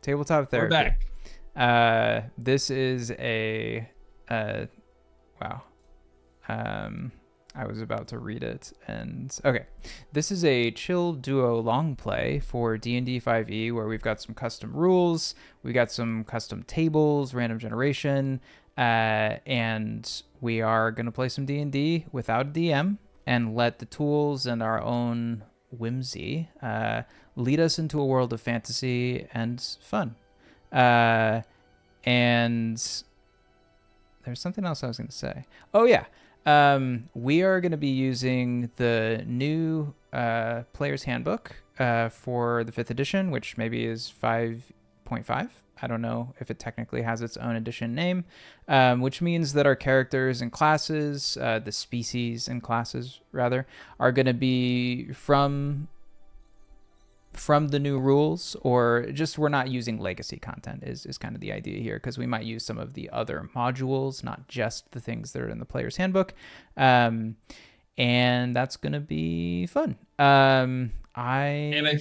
Tabletop We're Therapy. back. This is a wow. I was about to read it, and okay. This is a chill duo long play for D&D 5e where we've got some custom rules, we got some custom tables, random generation, and we are going to play some D&D without a DM and let the tools and our own whimsy lead us into a world of fantasy and fun. And there's something else I was going to say. Oh, yeah. We are going to be using the new Player's Handbook for the 5th edition, which maybe is 5.5. I don't know if it technically has its own edition name, which means that our characters and classes, the species and classes, rather, are going to be from the new rules, or just we're not using legacy content is kind of the idea here, because we might use some of the other modules, not just the things that are in the player's handbook. And that's going to be fun. I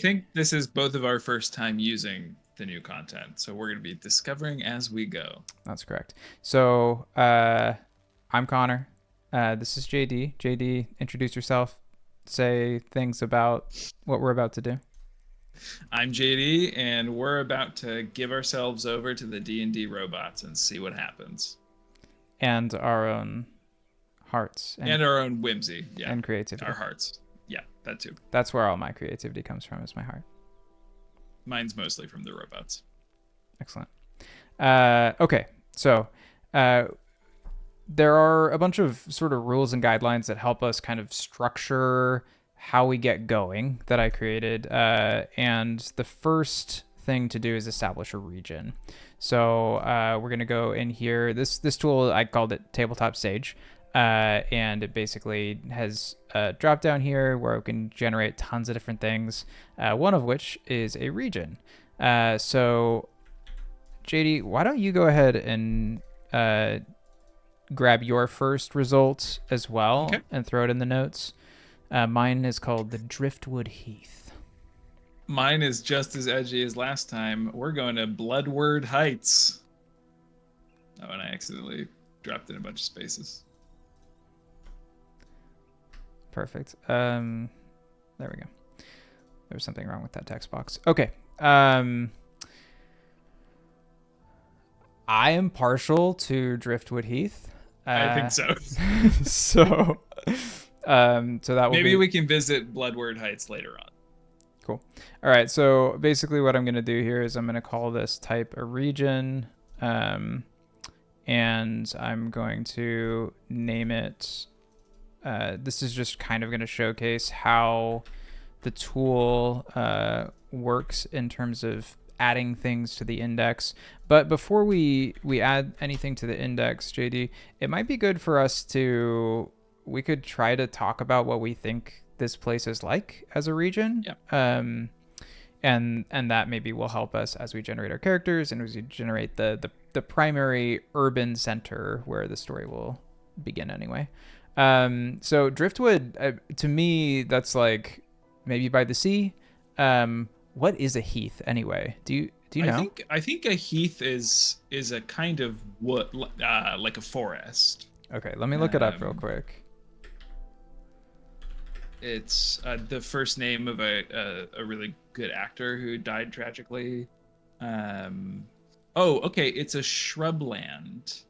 think this is both of our first time using the new content, so we're going to be discovering as we go. That's correct. So I'm Connor. This is JD. JD, introduce yourself. Say things about what we're about to do. I'm JD, and we're about to give ourselves over to the D&D robots and see what happens. And our own hearts. And our own whimsy. Yeah. And creativity. Our hearts. Yeah, that too. That's where all my creativity comes from, is my heart. Mine's mostly from the robots. Excellent. Okay, so there are a bunch of sort of rules and guidelines that help us kind of structure how we get going that I created. And the first thing to do is establish a region. So we're going to go in here. This tool, I called it Tabletop Sage. And it basically has a drop down here where we can generate tons of different things, one of which is a region. So JD, why don't you go ahead and grab your first result as well, and throw it in the notes. Mine is called the Driftwood Heath. Mine is just as edgy as last time. We're going to Bloodward Heights. Oh, and I accidentally dropped in a bunch of spaces. Perfect. There we go. There was something wrong with that text box. Okay. I am partial to Driftwood Heath. I think so. So that will maybe we can visit Bloodward Heights later on. Cool. All right. So basically, what I'm going to do here is I'm going to call this type a region, and I'm going to name it. This is just kind of going to showcase how the tool works in terms of adding things to the index. But before we add anything to the index, JD, it might be good for us we could try to talk about what we think this place is like as a region. Yeah. And that maybe will help us as we generate our characters and as we generate the primary urban center where the story will begin anyway. So Driftwood, to me, that's like maybe by the sea. What is a heath anyway? Do you know? I think a heath is a kind of wood, like a forest. Okay, let me look it up real quick. It's the first name of a really good actor who died tragically. Oh, okay, it's a shrubland.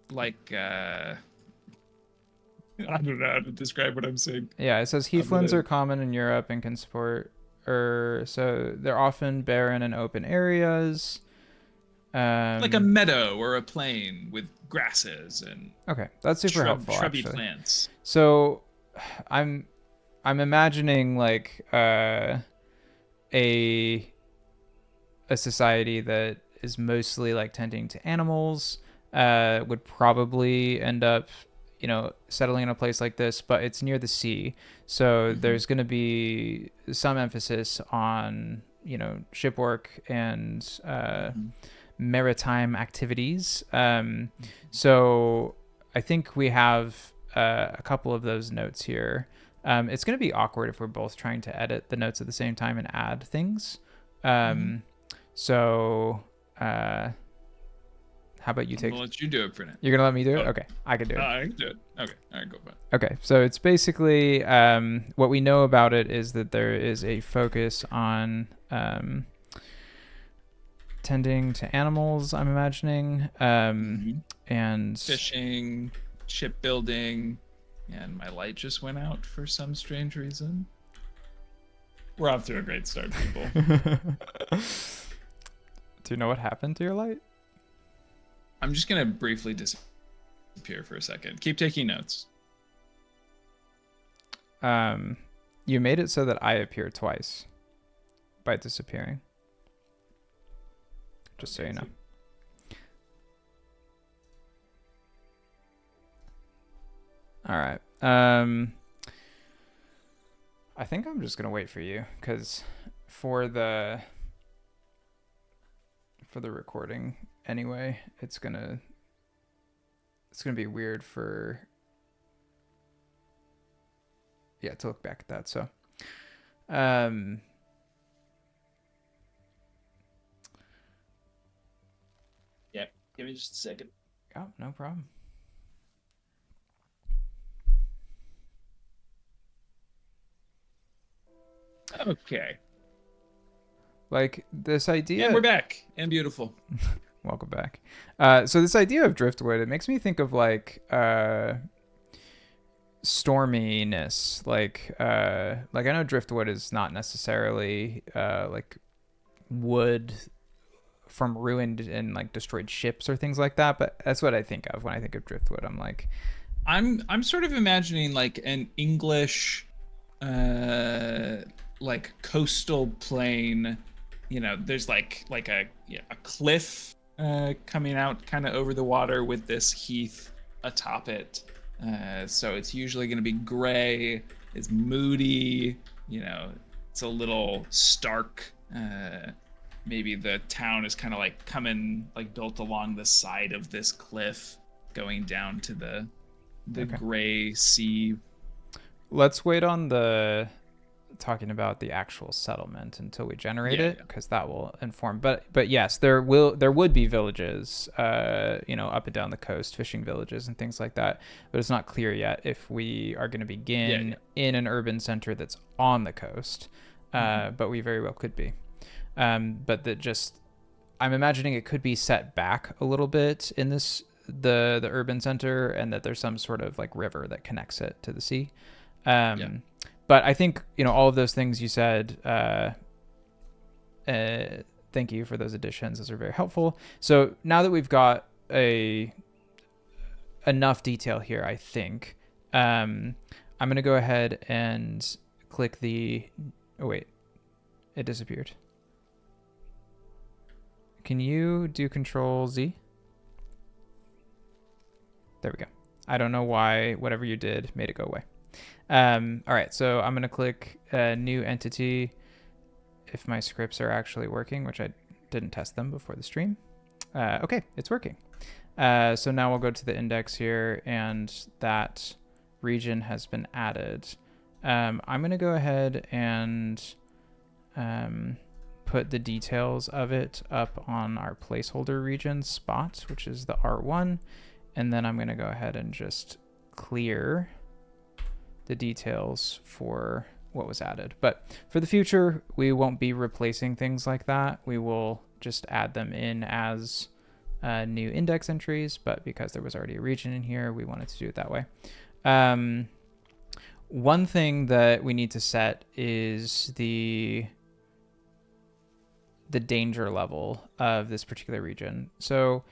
Like I don't know how to describe what I'm saying. Yeah, it says heathlands are common in Europe and can support, so they're often barren and open areas. Like a meadow or a plain with grasses and okay, that's super helpful. Shrubby actually. Plants. So, I'm imagining like a society that is mostly like tending to animals. Would probably end up, settling in a place like this, but it's near the sea. So there's going to be some emphasis on, ship work and maritime activities. So I think we have a couple of those notes here. It's going to be awkward if we're both trying to edit the notes at the same time and add things. So how about you I'm gonna let you do it for now. You're going to let me do it? Okay, I can do it. I can do it. Okay, all right, go for it. Okay, so it's basically what we know about it is that there is a focus on tending to animals, I'm imagining, and fishing, shipbuilding, and my light just went out for some strange reason. We're off to a great start, people. Do you know what happened to your light? I'm just gonna briefly disappear for a second. Keep taking notes. You made it so that I appear twice by disappearing. Just so you know. All right. I think I'm just gonna wait for you because for the recording anyway, it's gonna be weird for to look back at that. So Yep. Give me just a second. yeah, no problem. Okay. Like this idea. And we're back and beautiful. Welcome back. So this idea of Driftwood, it makes me think of like storminess. Like I know Driftwood is not necessarily like wood from ruined and like destroyed ships or things like that, but that's what I think of when I think of Driftwood. I'm like, I'm sort of imagining like an English like coastal plain. You know, there's like a cliff coming out kind of over the water with this heath atop it. So it's usually going to be gray. It's moody. You know, it's a little stark. Maybe the town is kind of like built along the side of this cliff, going down to the gray sea. Let's wait on the talking about the actual settlement until we generate it, because that will inform. But yes, there would be villages, up and down the coast, fishing villages and things like that. But it's not clear yet if we are going to begin in an urban center that's on the coast. But we very well could be. But I'm imagining it could be set back a little bit in the urban center, and that there's some sort of like river that connects it to the sea. But I think, all of those things you said, thank you for those additions. Those are very helpful. So now that we've got enough detail here, I think, I'm going to go ahead and click oh wait, it disappeared. Can you do Control Z? There we go. I don't know why whatever you did made it go away. All right, so I'm going to click new entity if my scripts are actually working, which I didn't test them before the stream. Okay, it's working. So now we'll go to the index here, and that region has been added. I'm going to go ahead and put the details of it up on our placeholder region spot, which is the R1. And then I'm going to go ahead and just clear the details for what was added. But for the future, we won't be replacing things like that. We will just add them in as new index entries, but because there was already a region in here, we wanted to do it that way. One thing that we need to set is the danger level of this particular region. So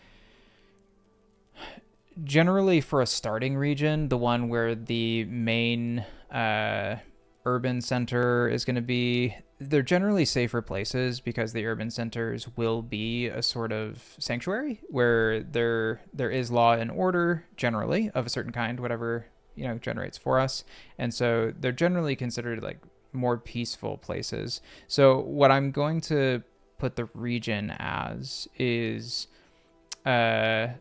generally for a starting region, the one where the main urban center is going to be, they're generally safer places because the urban centers will be a sort of sanctuary where there is law and order generally of a certain kind, whatever generates for us. And so they're generally considered like more peaceful places. So what I'm going to put the region as is I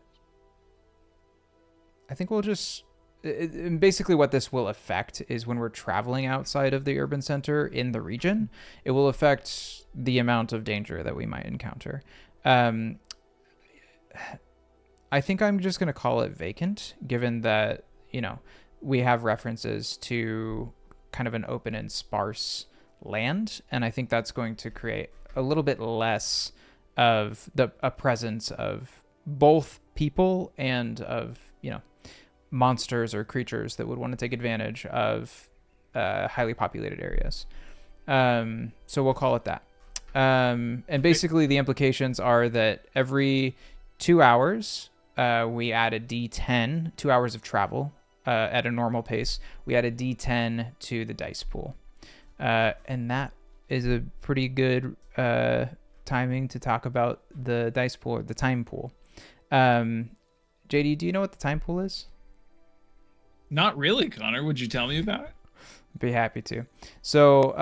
think we'll just basically what this will affect is when we're traveling outside of the urban center in the region, it will affect the amount of danger that we might encounter. I think I'm just going to call it vacant, given that, we have references to kind of an open and sparse land. And I think that's going to create a little bit less of a presence of both people and of, monsters or creatures that would want to take advantage of highly populated areas. So we'll call it that. And basically the implications are that every 2 hours, we add a D10, 2 hours of travel at a normal pace. We add a D10 to the dice pool. And that is a pretty good timing to talk about the dice pool or the time pool. JD, do you know what the time pool is? Not really, Connor. Would you tell me about it? Be happy to. So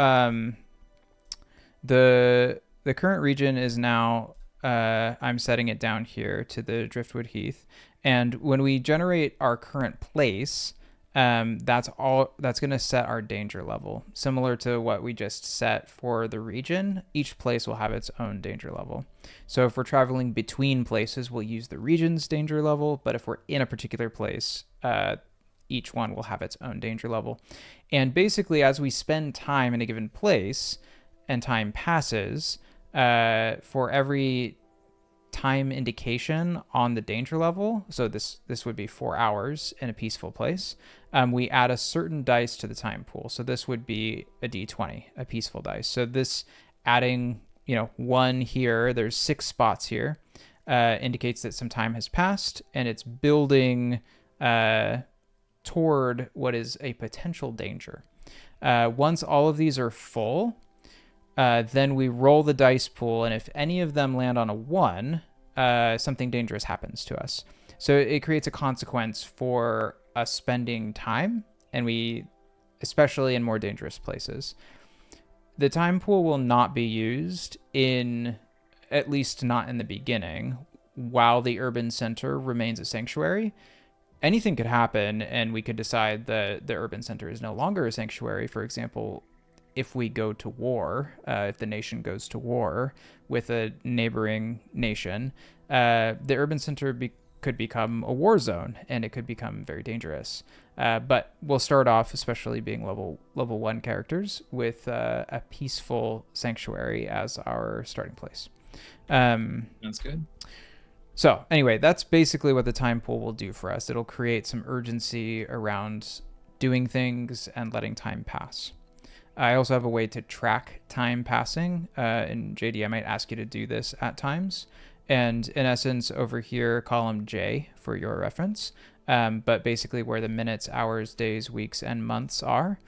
the current region is now, I'm setting it down here to the Driftwood Heath. And when we generate our current place, that's going to set our danger level. Similar to what we just set for the region, each place will have its own danger level. So if we're traveling between places, we'll use the region's danger level. But if we're in a particular place, each one will have its own danger level. And basically, as we spend time in a given place and time passes, for every time indication on the danger level, so this would be 4 hours in a peaceful place, we add a certain dice to the time pool. So this would be a D20, a peaceful dice. So this adding, 1 here, there's 6 spots here, indicates that some time has passed and it's building toward what is a potential danger. Once all of these are full, then we roll the dice pool, and if any of them land on a 1, something dangerous happens to us. So it creates a consequence for us spending time, and especially in more dangerous places. The time pool will not be used at least not in the beginning, while the urban center remains a sanctuary. Anything could happen, and we could decide that the urban center is no longer a sanctuary. For example, if we go to war, if the nation goes to war with a neighboring nation, the urban center could become a war zone, and it could become very dangerous. But we'll start off, especially being level 1 characters, with a peaceful sanctuary as our starting place. That's good. So anyway, that's basically what the time pool will do for us. It'll create some urgency around doing things and letting time pass. I also have a way to track time passing, and JD, I might ask you to do this at times. And in essence, over here, column J for your reference, but basically where the minutes, hours, days, weeks, and months are,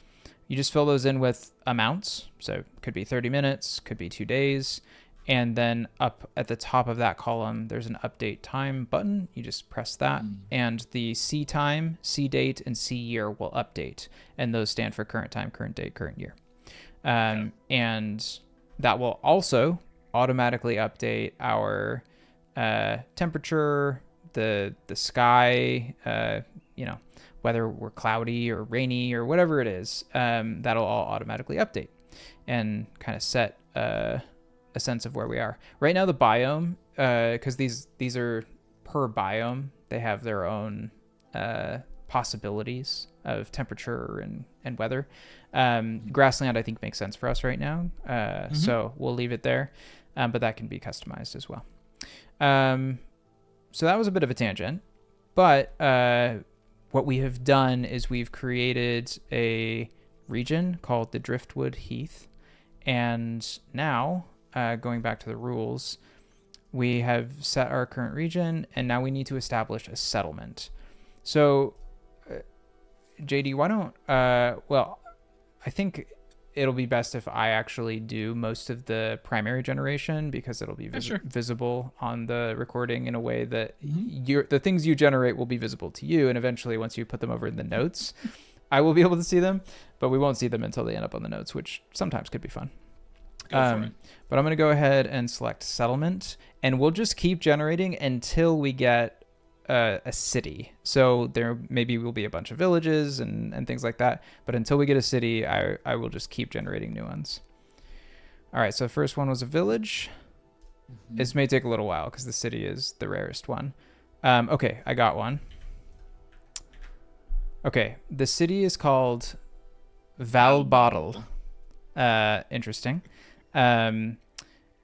you just fill those in with amounts. So it could be 30 minutes, could be 2 days. And then up at the top of that column, there's an update time button. You just press that, and the C time, C date, and C year will update. And those stand for current time, current date, current year. And that will also automatically update our temperature, the sky, whether we're cloudy or rainy or whatever it is. That'll all automatically update and kind of set a sense of where we are right now. The biome, because these are per biome, they have their own possibilities of temperature and weather. Grassland, I think, makes sense for us right now, so we'll leave it there, but that can be customized as well. So that was a bit of a tangent, but what we have done is we've created a region called the Driftwood Heath, and now going back to the rules, we have set our current region, and now we need to establish a settlement. So, JD, why don't, I think it'll be best if I actually do most of the primary generation, because it'll be visible on the recording in a way that the things you generate will be visible to you, and eventually once you put them over in the notes, I will be able to see them, but we won't see them until they end up on the notes, which sometimes could be fun. But I'm going to go ahead and select settlement, and we'll just keep generating until we get a city. So there maybe will be a bunch of villages and things like that. But until we get a city, I will just keep generating new ones. All right, so the first one was a village. This may take a little while because the city is the rarest one. Okay, I got one. Okay, the city is called Valbottle. Interesting.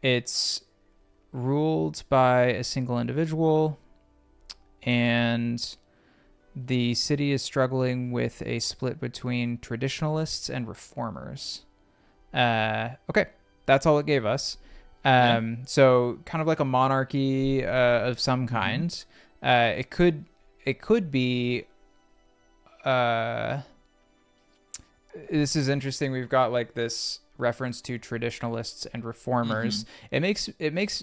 It's ruled by a single individual, and the city is struggling with a split between traditionalists and reformers. Okay, that's all it gave us. So kind of like a monarchy of some kind. It could be. This is interesting. We've got like this reference to traditionalists and reformers. It makes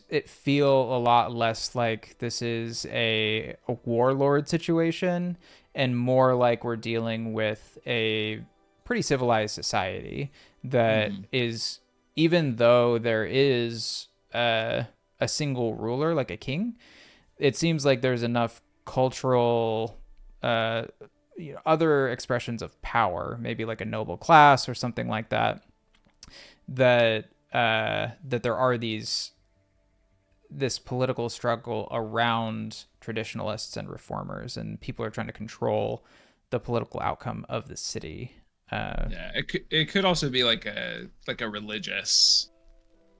it feel a lot less like this is a warlord situation and more like we're dealing with a pretty civilized society that is, even though there is a single ruler like a king, it seems like there's enough cultural other expressions of power, maybe like a noble class or something like that, that there are this political struggle around traditionalists and reformers, and people are trying to control the political outcome of the city. It could also be like a religious,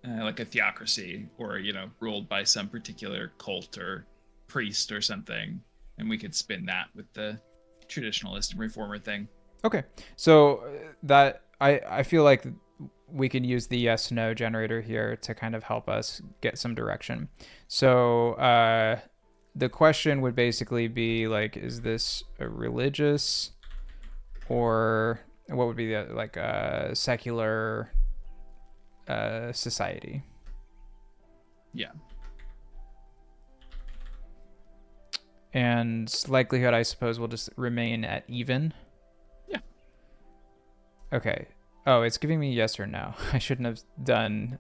like a theocracy, or ruled by some particular cult or priest or something, and we could spin that with the traditionalist and reformer thing. Okay, so that I feel like we can use the yes no generator here to kind of help us get some direction. So the question would basically be like, is this a religious, or what would be the like a secular society? Yeah. And likelihood, I suppose, will just remain at even. Yeah. Okay. Oh, it's giving me yes or no. I shouldn't have done.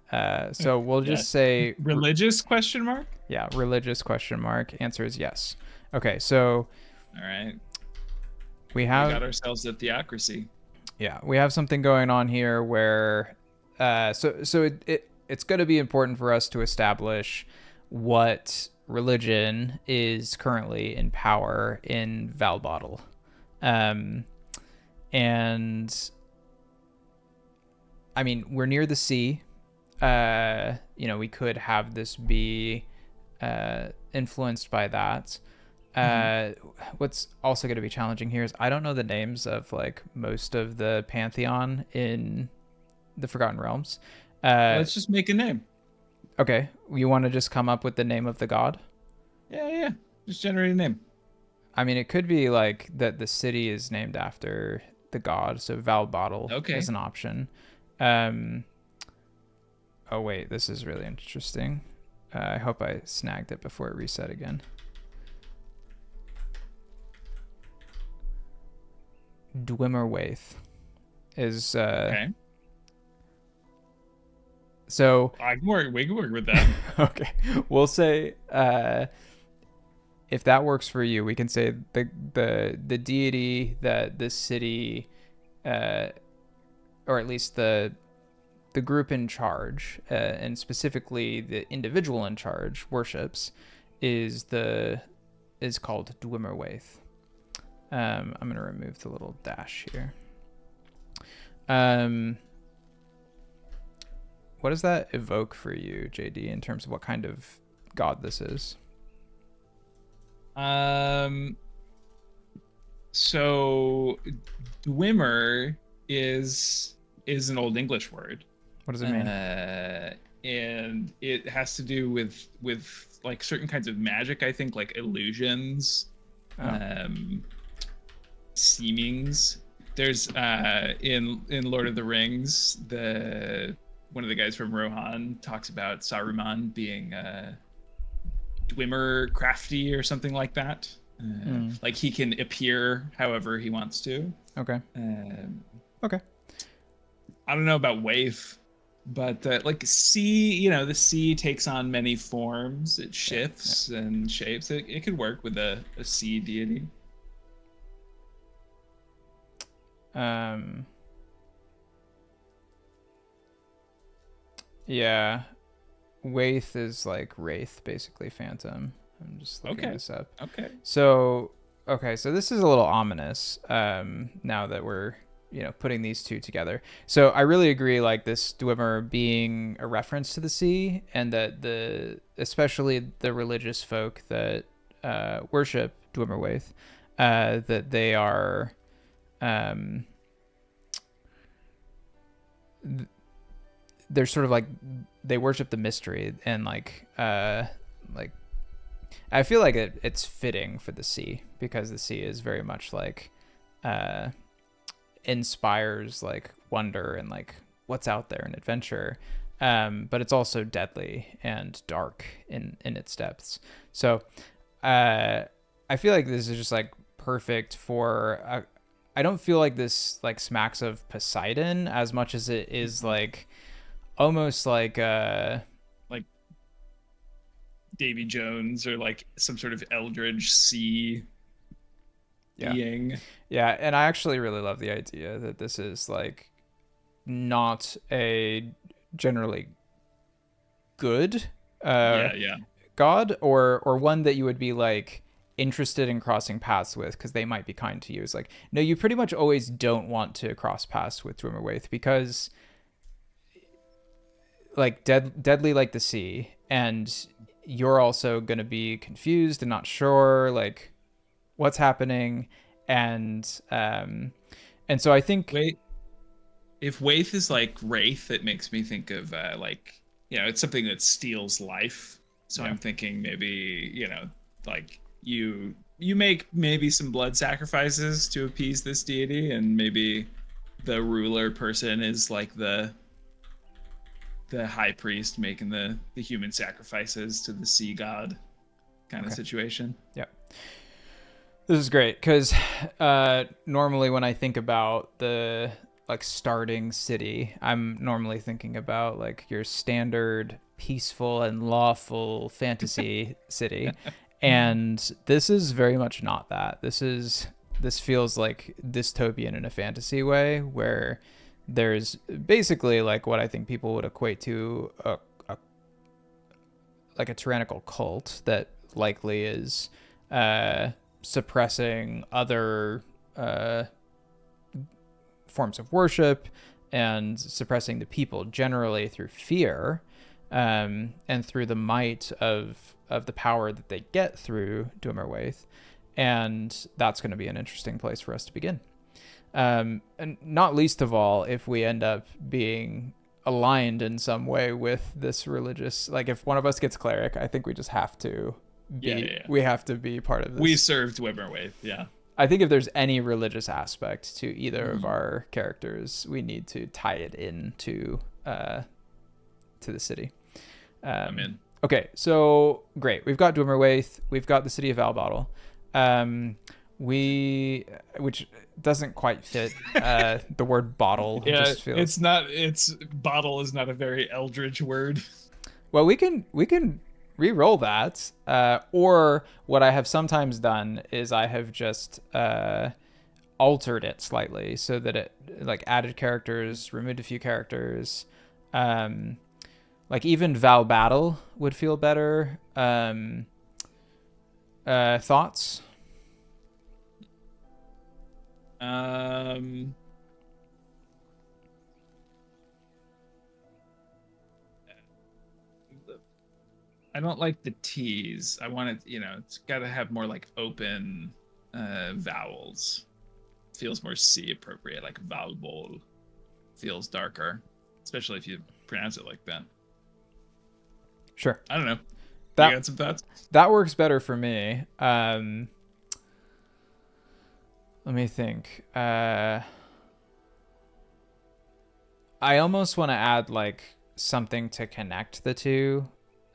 So we'll just say religious question mark. Yeah, religious question mark. Answer is yes. Okay, so all right, we got ourselves a theocracy. Yeah, we have something going on here where, so it's going to be important for us to establish what religion is currently in power in Valbottle. And I mean, we're near the sea. We could have this be influenced by that. What's also going to be challenging here is I don't know the names of like most of the pantheon in the Forgotten Realms. Let's just make a name. Okay, you want to just come up with the name of the god? Yeah. Just generate a name. I mean, it could be like that the city is named after the god, so Valbottle is an option. Oh wait, this is really interesting. I hope I snagged it before it reset again. Dwimmerwaithe is okay. So we can work with that. Okay, we'll say if that works for you, we can say the deity that this city, or at least the group in charge, and specifically the individual in charge worships, is called Dwimmerwaithe. I'm gonna remove the little dash here. What does that evoke for you, JD, in terms of what kind of god this is? So Dwimmer is an Old English word. What does it mean? And it has to do with like certain kinds of magic, I think, like illusions, seemings. There's in Lord of the Rings, one of the guys from Rohan talks about Saruman being Dwimmer crafty or something like that. Like he can appear however he wants to. Okay. Okay. I don't know about Waithe, But like sea, the sea takes on many forms. It Yeah. shifts and shapes. It could work with a sea deity. Yeah. Waithe is like wraith, basically phantom. I'm just looking Okay. this up. Okay. So okay, so this is a little ominous. Now that we're putting these two together. So I really agree, like this Dwemer being a reference to the sea, and that especially the religious folk that worship Dwimmerwaithe, that they are, um, they're sort of like they worship the mystery, and like I feel like it's fitting for the sea, because the sea is very much like inspires like wonder and like what's out there and adventure, but it's also deadly and dark in its depths. So I feel like this is just like perfect for I don't feel like this like smacks of Poseidon as much as it is like almost like Like Davy Jones, or like some sort of Eldritch sea yeah. being. Yeah, and I actually really love the idea that this is like not a generally good Yeah, yeah. god, or one that you would be like interested in crossing paths with because they might be kind to you. It's like, no, you pretty much always don't want to cross paths with Dwimmerwaithe, because like deadly like the sea, and you're also going to be confused and not sure like what's happening, and so I think Wait, if Waith is like Wraith, it makes me think of like, it's something that steals life. So yeah. I'm thinking maybe, like you make maybe some blood sacrifices to appease this deity, and maybe the ruler person is like the high priest making the human sacrifices to the sea god kind of Okay. situation. Yeah. This is great because normally when I think about the like starting city, I'm normally thinking about like your standard peaceful and lawful fantasy city, and this is very much not that. This feels like dystopian in a fantasy way, where there's basically like what I think people would equate to like a tyrannical cult that likely is suppressing other forms of worship and suppressing the people generally through fear, and through the might of the power that they get through Dwimmerwaithe. And that's going to be an interesting place for us to begin. And not least of all, if we end up being aligned in some way with this religious, like if one of us gets cleric, I think we just have to be, we have to be part of this. We served Dwimmerwaithe, yeah. I think if there's any religious aspect to either of our characters, we need to tie it into to the city. I'm in. Okay, so great. We've got Dwimmerwaithe. We've got the city of Valbottle. Which doesn't quite fit the word bottle. Yeah, just feels... it's not. It's bottle is not a very Eldritch word. Well, we can re-roll that, or what I have sometimes done is I have just altered it slightly so that it like added characters, removed a few characters. Like even Val Battle would feel better. Thoughts? I don't like the T's. I want it, it's got to have more like open vowels. Feels more C appropriate, like Valbol. Feels darker, especially if you pronounce it like that. Sure. I don't know. That, you got some thoughts? That works better for me. Let me think. I almost want to add like something to connect the two.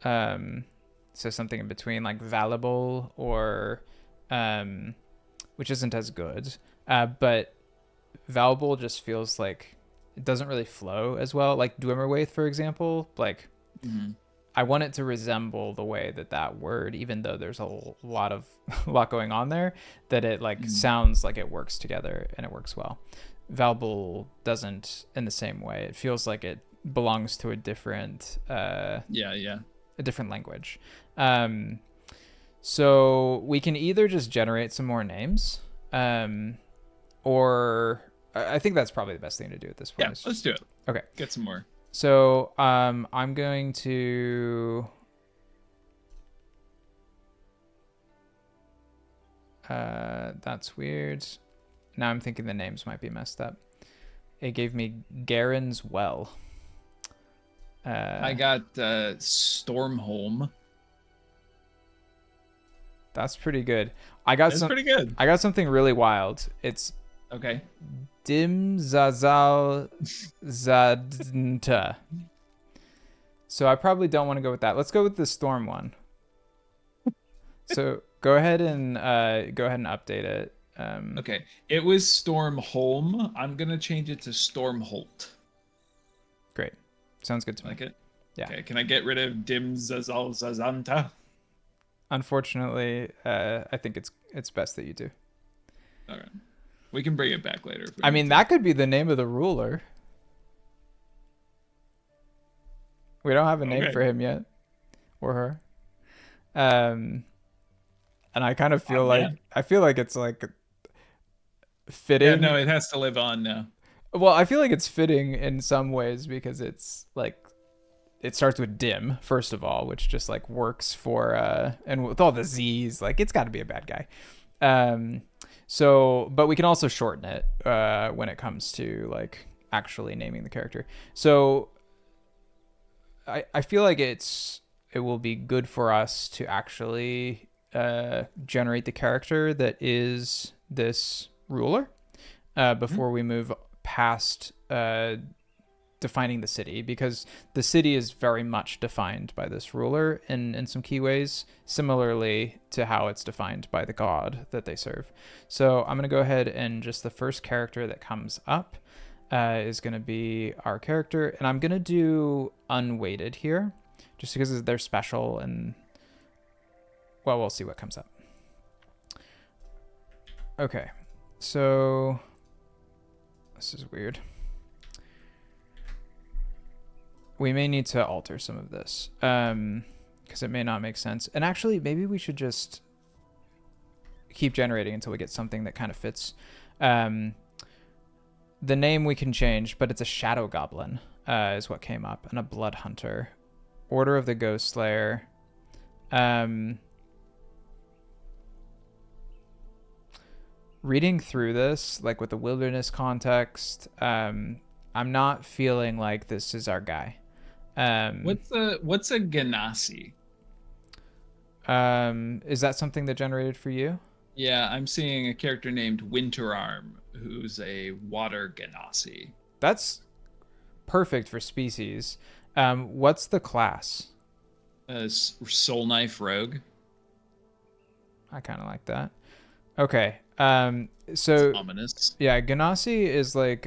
So something in between, like valuable or, which isn't as good. But valuable just feels like it doesn't really flow as well. Like Dwimmerwaithe, for example, like Mhm. I want it to resemble the way that word, even though there's a lot going on there, that it like Mhm. sounds like it works together and it works well. Valbul doesn't in the same way. It feels like it belongs to Yeah. a different language. So we can either just generate some more names, or I think that's probably the best thing to do at this point. Yeah, let's do it. Okay. Get some more. So I'm going to that's weird. Now I'm thinking the names might be messed up. It gave me Garen's Well. I got Stormholm. That's pretty good. I got That's pretty good. I got something really wild. It's Okay. Dimzal Zadna. So I probably don't want to go with that. Let's go with the Storm one. So go ahead and update it. Okay. It was Stormholm. I'm gonna change it to Stormholt. Great. Sounds good to me. Like it? Yeah. Okay. Can I get rid of Dimzal Zadna? Unfortunately, I think it's best that you do. All right. We can bring it back later. I mean, that could be the name of the ruler. We don't have a name for him yet, or her. And I kind of feel like it's like fitting. Yeah, no, it has to live on now. Well, I feel like it's fitting in some ways because it's like it starts with dim first of all, which just like works for and with all the Z's, like it's got to be a bad guy. So, but we can also shorten it when it comes to like actually naming the character. So I feel like it will be good for us to actually generate the character that is this ruler before we move past defining the city, because the city is very much defined by this ruler in some key ways, similarly to how it's defined by the god that they serve. So I'm going to go ahead and just the first character that comes up is going to be our character, and I'm going to do unweighted here just because they're special, and well, we'll see what comes up. Okay, so this is weird. We may need to alter some of this because it may not make sense. And actually, maybe we should just keep generating until we get something that kind of fits. The name we can change, but it's a shadow goblin is what came up, and a blood hunter. Order of the Ghost Slayer. Reading through this, like with the wilderness context, I'm not feeling like this is our guy. What's a Ganassi? Is that something that generated for you? Yeah, I'm seeing a character named Winterarm, who's a water Ganassi. That's perfect for species. What's the class? Soul Knife Rogue. I kind of like that. Okay. So it's ominous. Yeah, Ganassi is like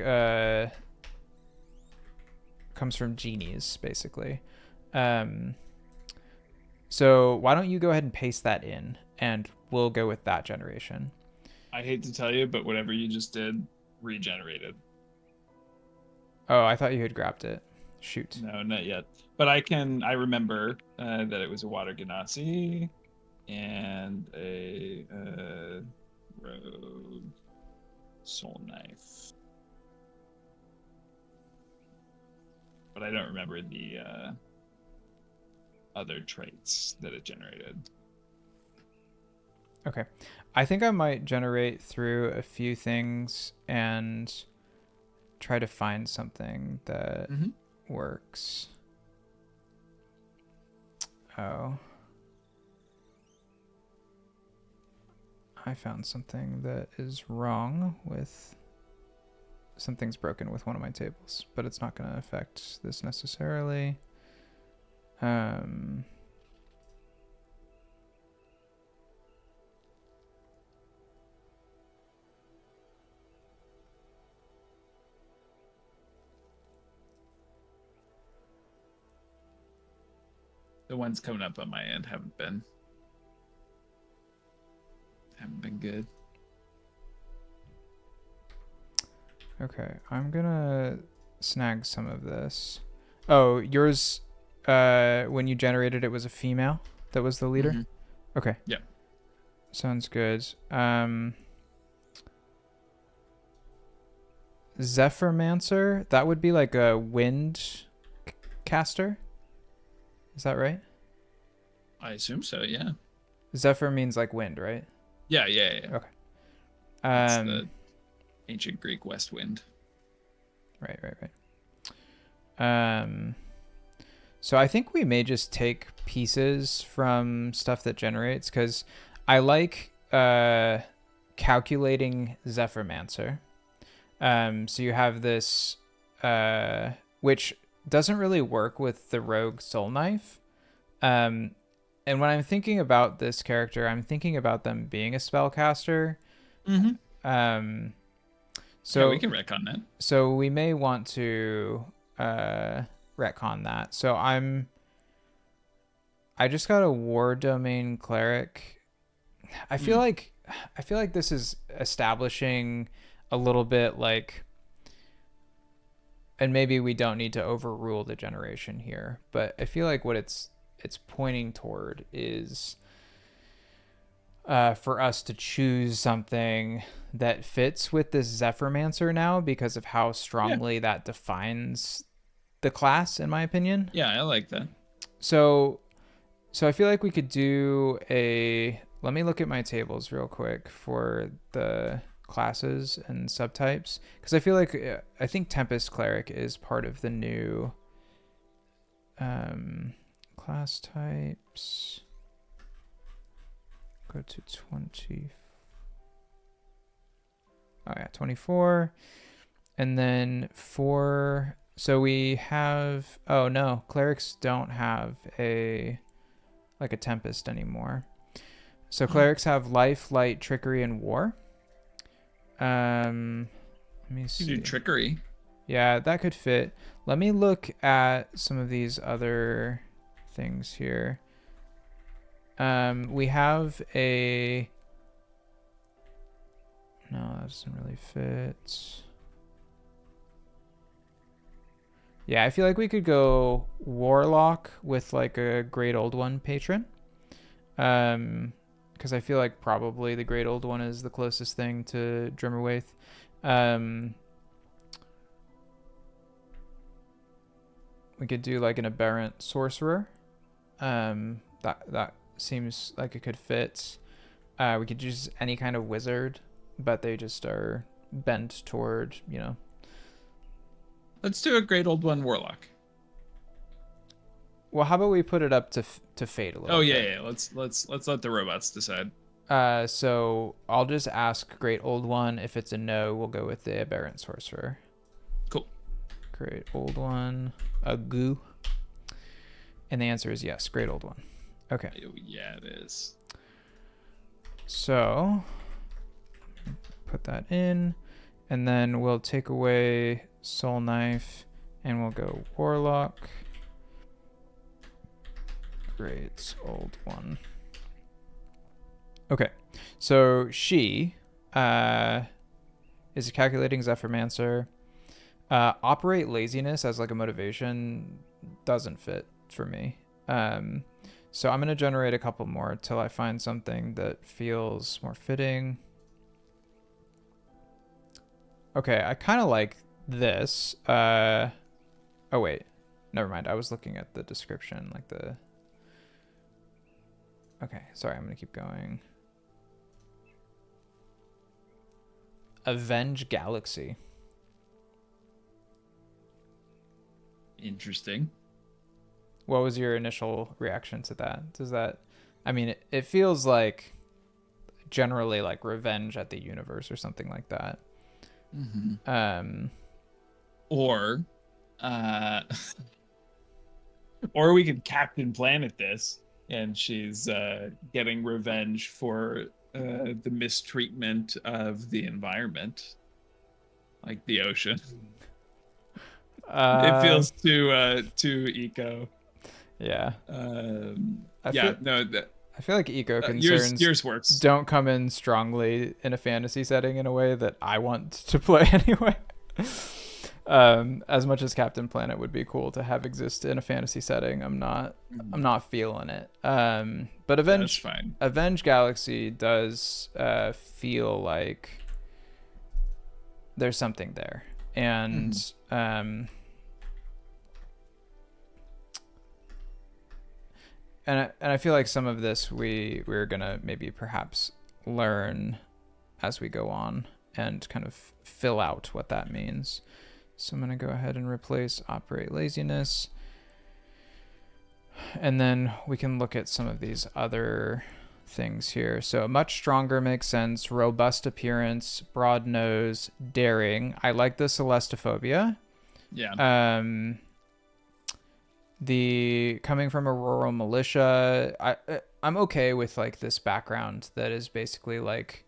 comes from genies basically. So why don't you go ahead and paste that in, and we'll go with that generation. I hate to tell you, but whatever you just did regenerated. Oh, I thought you had grabbed it. Shoot. No, not yet. But I remember that it was a water Ganassi and a rogue soul knife. But I don't remember the other traits that it generated. Okay. I think I might generate through a few things and try to find something that works. Oh. I found something that is wrong with... Something's broken with one of my tables, but it's not going to affect this necessarily. The ones coming up on my end haven't been good. Okay, I'm gonna snag some of this. Oh, yours, when you generated it was a female that was the leader? Mm-hmm. Okay. Yep. Sounds good. Zephyrmancer, that would be like a wind caster. Is that right? I assume so, yeah. Zephyr means like wind, right? Yeah. Okay. It's the ancient Greek west wind. Right. So I think we may just take pieces from stuff that generates, because I like calculating Zephyrmancer. So you have this, which doesn't really work with the rogue soul knife. And when I'm thinking about this character, I'm thinking about them being a spellcaster. Mm-hmm. So yeah, we can retcon that. So we may want to retcon that. So I just got a war domain cleric. I feel like this is establishing a little bit like, and maybe we don't need to overrule the generation here, but I feel like what it's pointing toward is for us to choose something that fits with this Zephyrmancer now, because of how strongly that defines the class, in my opinion. Yeah, I like that. So I feel like we could do a, let me look at my tables real quick for the classes and subtypes, because I feel like, I think Tempest Cleric is part of the new class types. Go to 20. Oh yeah, 24. And then so we have, oh no, clerics don't have a tempest anymore. So clerics have life, light, trickery, and war. Let me see. You do trickery. Yeah, that could fit. Let me look at some of these other things here. We have a, no, that doesn't really fit. Yeah, I feel like we could go warlock with like a great old one patron. Because I feel like probably the great old one is the closest thing to Dwimmerwaithe. We could do like an aberrant sorcerer. That seems like it could fit. We could use any kind of wizard, but they just are bent toward, Let's do a great old one warlock. Well, how about we put it up to fate a little bit? Yeah. Let's let the robots decide. So I'll just ask great old one. If it's a no, we'll go with the aberrant sorcerer. Cool. Great old one, a goo. And the answer is yes, great old one. Okay. Oh, yeah, it is. So put that in, and then we'll take away soul knife, and we'll go warlock. Great old one. Okay, so she is calculating Zephyrmancer. Operate laziness as like a motivation doesn't fit for me. So I'm going to generate a couple more till I find something that feels more fitting. Okay, I kind of like this. Oh wait, never mind. I was looking at the description, like the... Okay, sorry, I'm going to keep going. Avenge Galaxy. Interesting. What was your initial reaction to that? Does that, I mean, it feels like generally like revenge at the universe or something like that. Mm-hmm. Or we could Captain Planet this, and she's getting revenge for the mistreatment of the environment, like the ocean. It feels too eco. Yeah. I Yeah, feel no, I feel like eco yours concerns yours works. don't come in strongly in a fantasy setting in a way that I want to play anyway. As much as Captain Planet would be cool to have exist in a fantasy setting, I'm not feeling it. But That's fine. Avenge Galaxy does feel like there's something there, and and I feel like some of this we're gonna maybe perhaps learn as we go on and kind of fill out what that means. So I'm gonna go ahead and replace operate laziness, and then we can look at some of these other things here. So much stronger makes sense. Robust appearance, broad nose, daring. I like the Celestiphobia. Yeah. The coming from a rural militia, I'm okay with like this background that is basically like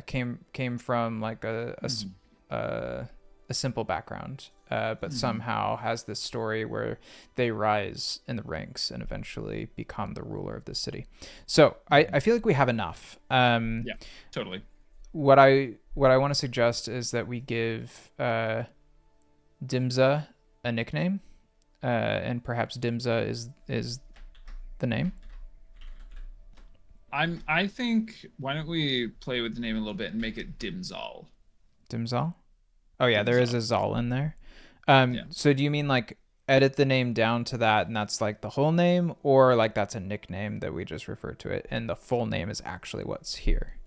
came from like a simple background, but somehow has this story where they rise in the ranks and eventually become the ruler of the city. So I feel like we have enough. Yeah, totally. What I want to suggest is that we give Dimza a nickname. And perhaps Dimza is the name. I think why don't we play with the name a little bit and make it Dimzal. Dimzal? Oh yeah, there is a Zal in there. Yeah. So do you mean like edit the name down to that and that's like the whole name, or like that's a nickname that we just refer to it and the full name is actually what's here?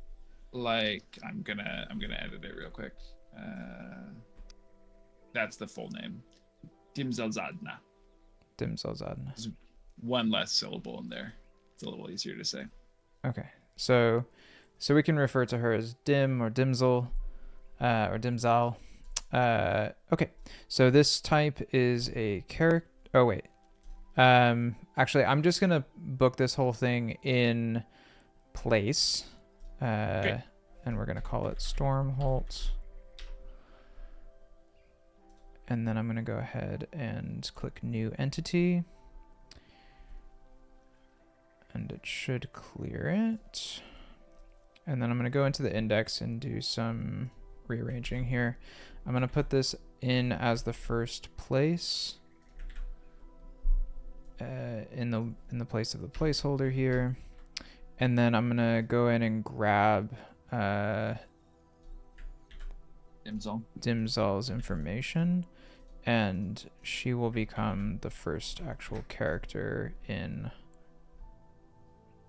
Like I'm gonna edit it real quick. That's the full name. Dimzal Zadna. Dimzal Zadna. There's one less syllable in there. It's a little easier to say. Okay. So we can refer to her as Dim or Dimzal or Dimzal. Okay. So this type is a character. Oh wait. Actually, I'm just gonna book this whole thing in place. Okay. And we're gonna call it Stormholt. And then I'm going to go ahead and click new entity. And it should clear it. And then I'm going to go into the index and do some rearranging here. I'm going to put this in as the first place. In the place of the placeholder here. And then I'm going to go in and grab Dimzal's information, and she will become the first actual character in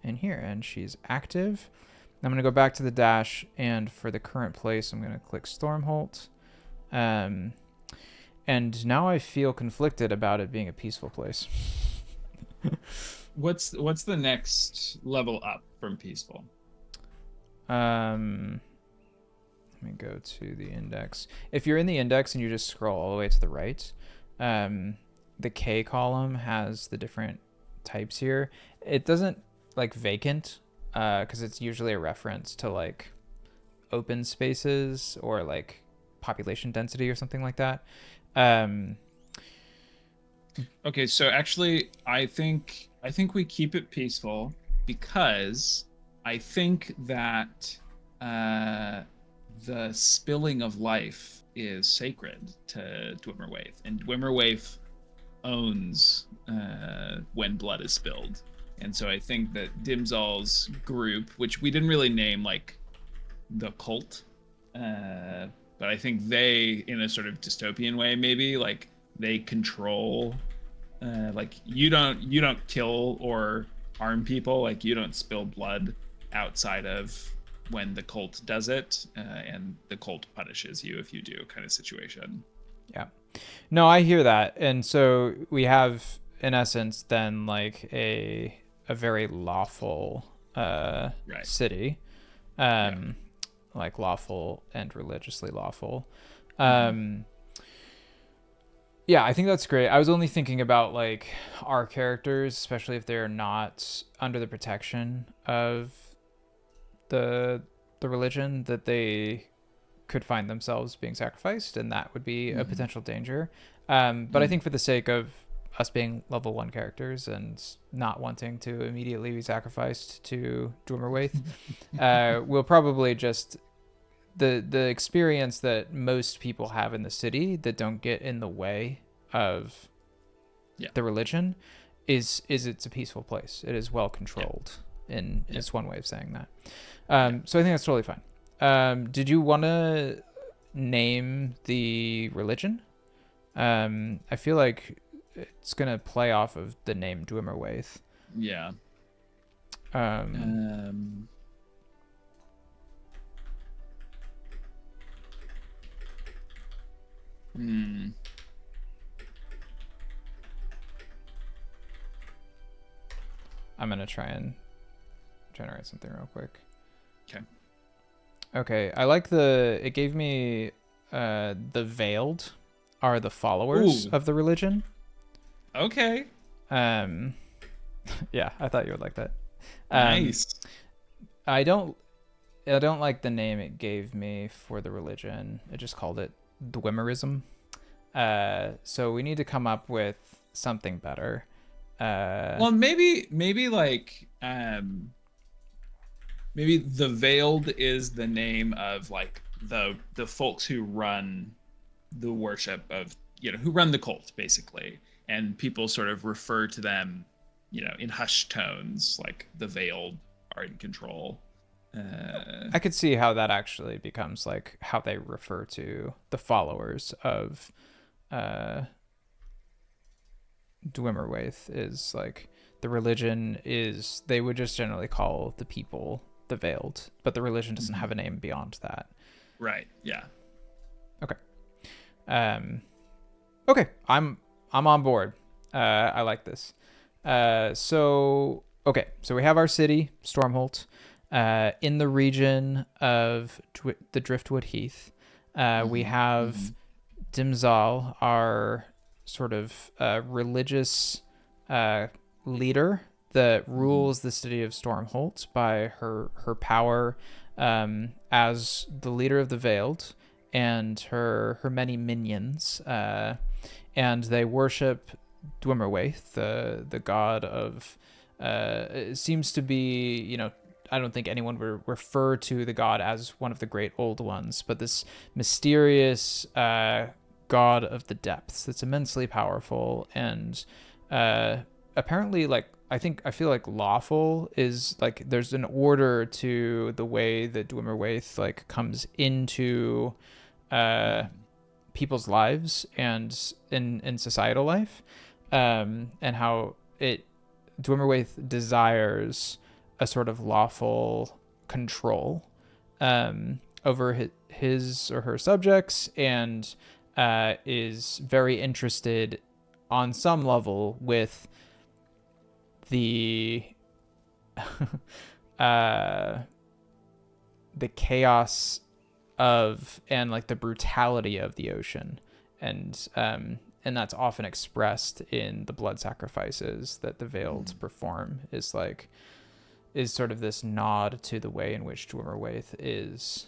here, and she's active. I'm going to go back to the dash, and for the current place I'm going to click Stormholt, and now I feel conflicted about it being a peaceful place. What's the next level up from peaceful? Let me go to the index. If you're in the index and you just scroll all the way to the right, the K column has the different types here. It doesn't like vacant, because it's usually a reference to like open spaces or like population density or something like that. Okay, so actually, I think we keep it peaceful because I think that the spilling of life is sacred to Dwimmerwaithe, and Dwimmerwaithe owns when blood is spilled. And so I think that Dimzal's group, which we didn't really name like the cult, but I think they, in a sort of dystopian way, maybe like they control, like you don't kill or harm people, like you don't spill blood outside of when the cult does it, and the cult punishes you if you do, kind of situation. Yeah. No, I hear that. And so we have, in essence, then like a very lawful city, like lawful and religiously lawful. Yeah, I think that's great. I was only thinking about like our characters, especially if they're not under the protection of the religion, that they could find themselves being sacrificed, and that would be a potential danger. But I think for the sake of us being level 1 characters and not wanting to immediately be sacrificed to Dwimmerwaithe, we'll probably just the experience that most people have in the city that don't get in the way of the religion is it's a peaceful place. It is well controlled. In it's one way of saying that. So I think that's totally fine. Did you want to name the religion? I feel like it's gonna play off of the name Dwimmerwaithe. Yeah. I'm gonna try and generate something real quick. Okay. I like it gave me the veiled are the followers of the religion. Okay. Yeah, I thought you would like that. Nice. I don't like the name it gave me for the religion. It just called it Dwimmerism. So we need to come up with something better. Well, maybe like maybe the Veiled is the name of like the folks who run the worship of, who run the cult basically, and people sort of refer to them, in hushed tones, like the Veiled are in control. I could see how that actually becomes like how they refer to the followers of Dwimmerwaithe, is like the religion is, they would just generally call the people the Veiled, but the religion doesn't have a name beyond that. Right. Yeah. Okay. Okay. I'm on board. I like this. So we have our city, Stormholt, in the region of the Driftwood Heath. We have Dimzal, our sort of religious leader that rules the city of Stormholt by her power as the leader of the Veiled and her many minions. And they worship Dwimmerwaithe, the god of... it seems to be, I don't think anyone would refer to the god as one of the great old ones, but this mysterious god of the depths that's immensely powerful and apparently, like, I feel like lawful is like there's an order to the way that Dwimmerwaithe like comes into people's lives and in societal life, and how Dwimmerwaithe desires a sort of lawful control over his or her subjects, and is very interested on some level with the the chaos of and like the brutality of the ocean, and that's often expressed in the blood sacrifices that the Veiled perform, is sort of this nod to the way in which Dwimmerwaithe is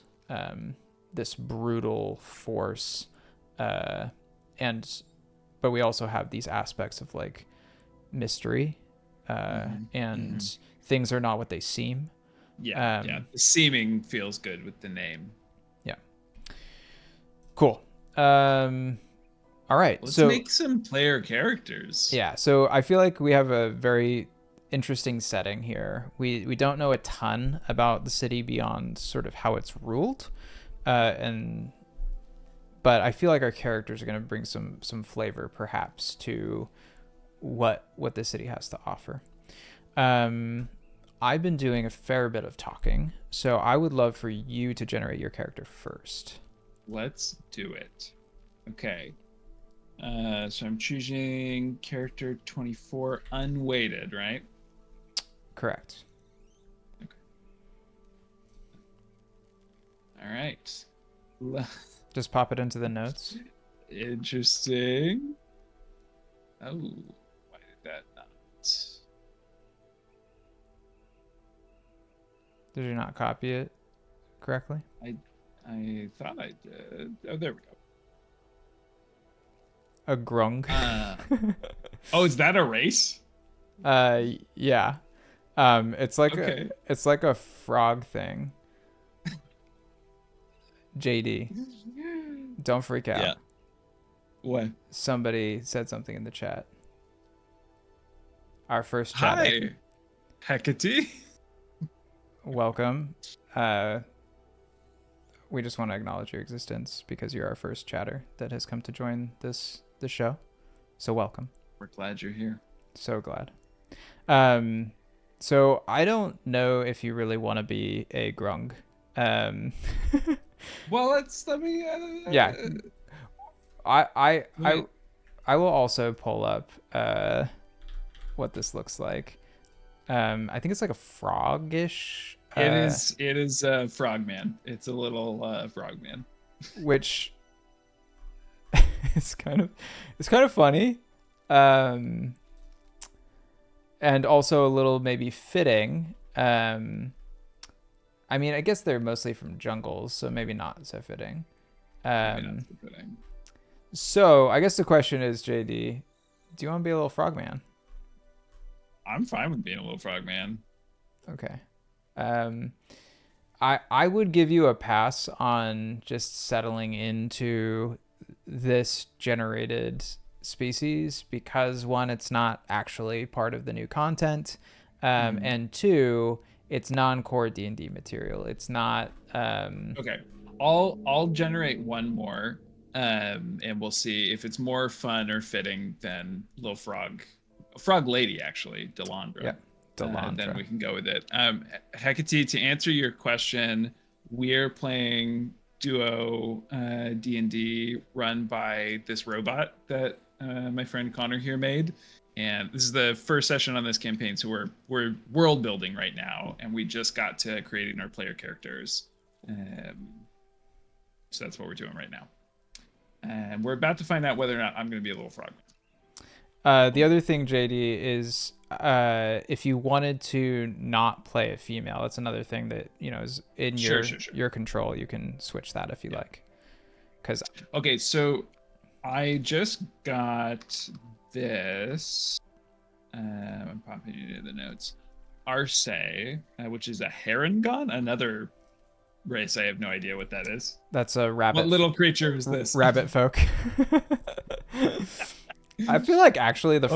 this brutal force, but we also have these aspects of like mystery, and things are not what they seem. The seeming feels good with the name. Cool. All right, let's make some player characters. So I feel like we have a very interesting setting here. We don't know a ton about the city beyond sort of how it's ruled, but I feel like our characters are going to bring some flavor perhaps to what the city has to offer. I've been doing a fair bit of talking, so I would love for you to generate your character first. Let's do it. Okay. So I'm choosing character 24 unweighted, right? Correct. Okay. All right. Just pop it into the notes. Interesting. Oh, why did that not? Did you not copy it correctly? I thought I did. Oh, there we go. A grung. Oh, is that a race? Yeah. Okay. It's like a frog thing. JD, don't freak Yeah. out. What? Somebody said something in the chat. Our first chatter. Hi, Hecate. Welcome. We just want to acknowledge your existence because you're our first chatter that has come to join the show. So welcome. We're glad you're here. So glad. So I don't know if you really want to be a grung. Well, let me. Yeah. I Wait. I will also pull up what this looks like. I think it's like a frogish. It is Frogman. It's a little Frogman. Which it's kind of funny, and also a little maybe fitting. I mean, I guess they're mostly from jungles, so maybe not so fitting. Maybe not so fitting. So I guess the question is, JD, do you want to be a little frogman? I'm fine with being a little Frogman. Okay. I would give you a pass on just settling into this generated species because one, it's not actually part of the new content, and two, it's non-core D&D material. It's not. Okay, I'll generate one more, and we'll see if it's more fun or fitting than little frog lady actually, Delondra. Yeah. Delondra. Then we can go with it. Hecate, to answer your question, we're playing duo D&D run by this robot that my friend Connor here made, and this is the first session on this campaign. So we're world building right now, and we just got to creating our player characters. So that's what we're doing right now, and we're about to find out whether or not I'm going to be a little frog. The other thing, JD, is if you wanted to not play a female, that's another thing that is in your control. You can switch that if you like. Okay, so I just got this. I'm popping it into the notes. Arce, which is a Herongon, another race. I have no idea what that is. That's a rabbit. What little creature is this? Rabbit folk. I feel like actually the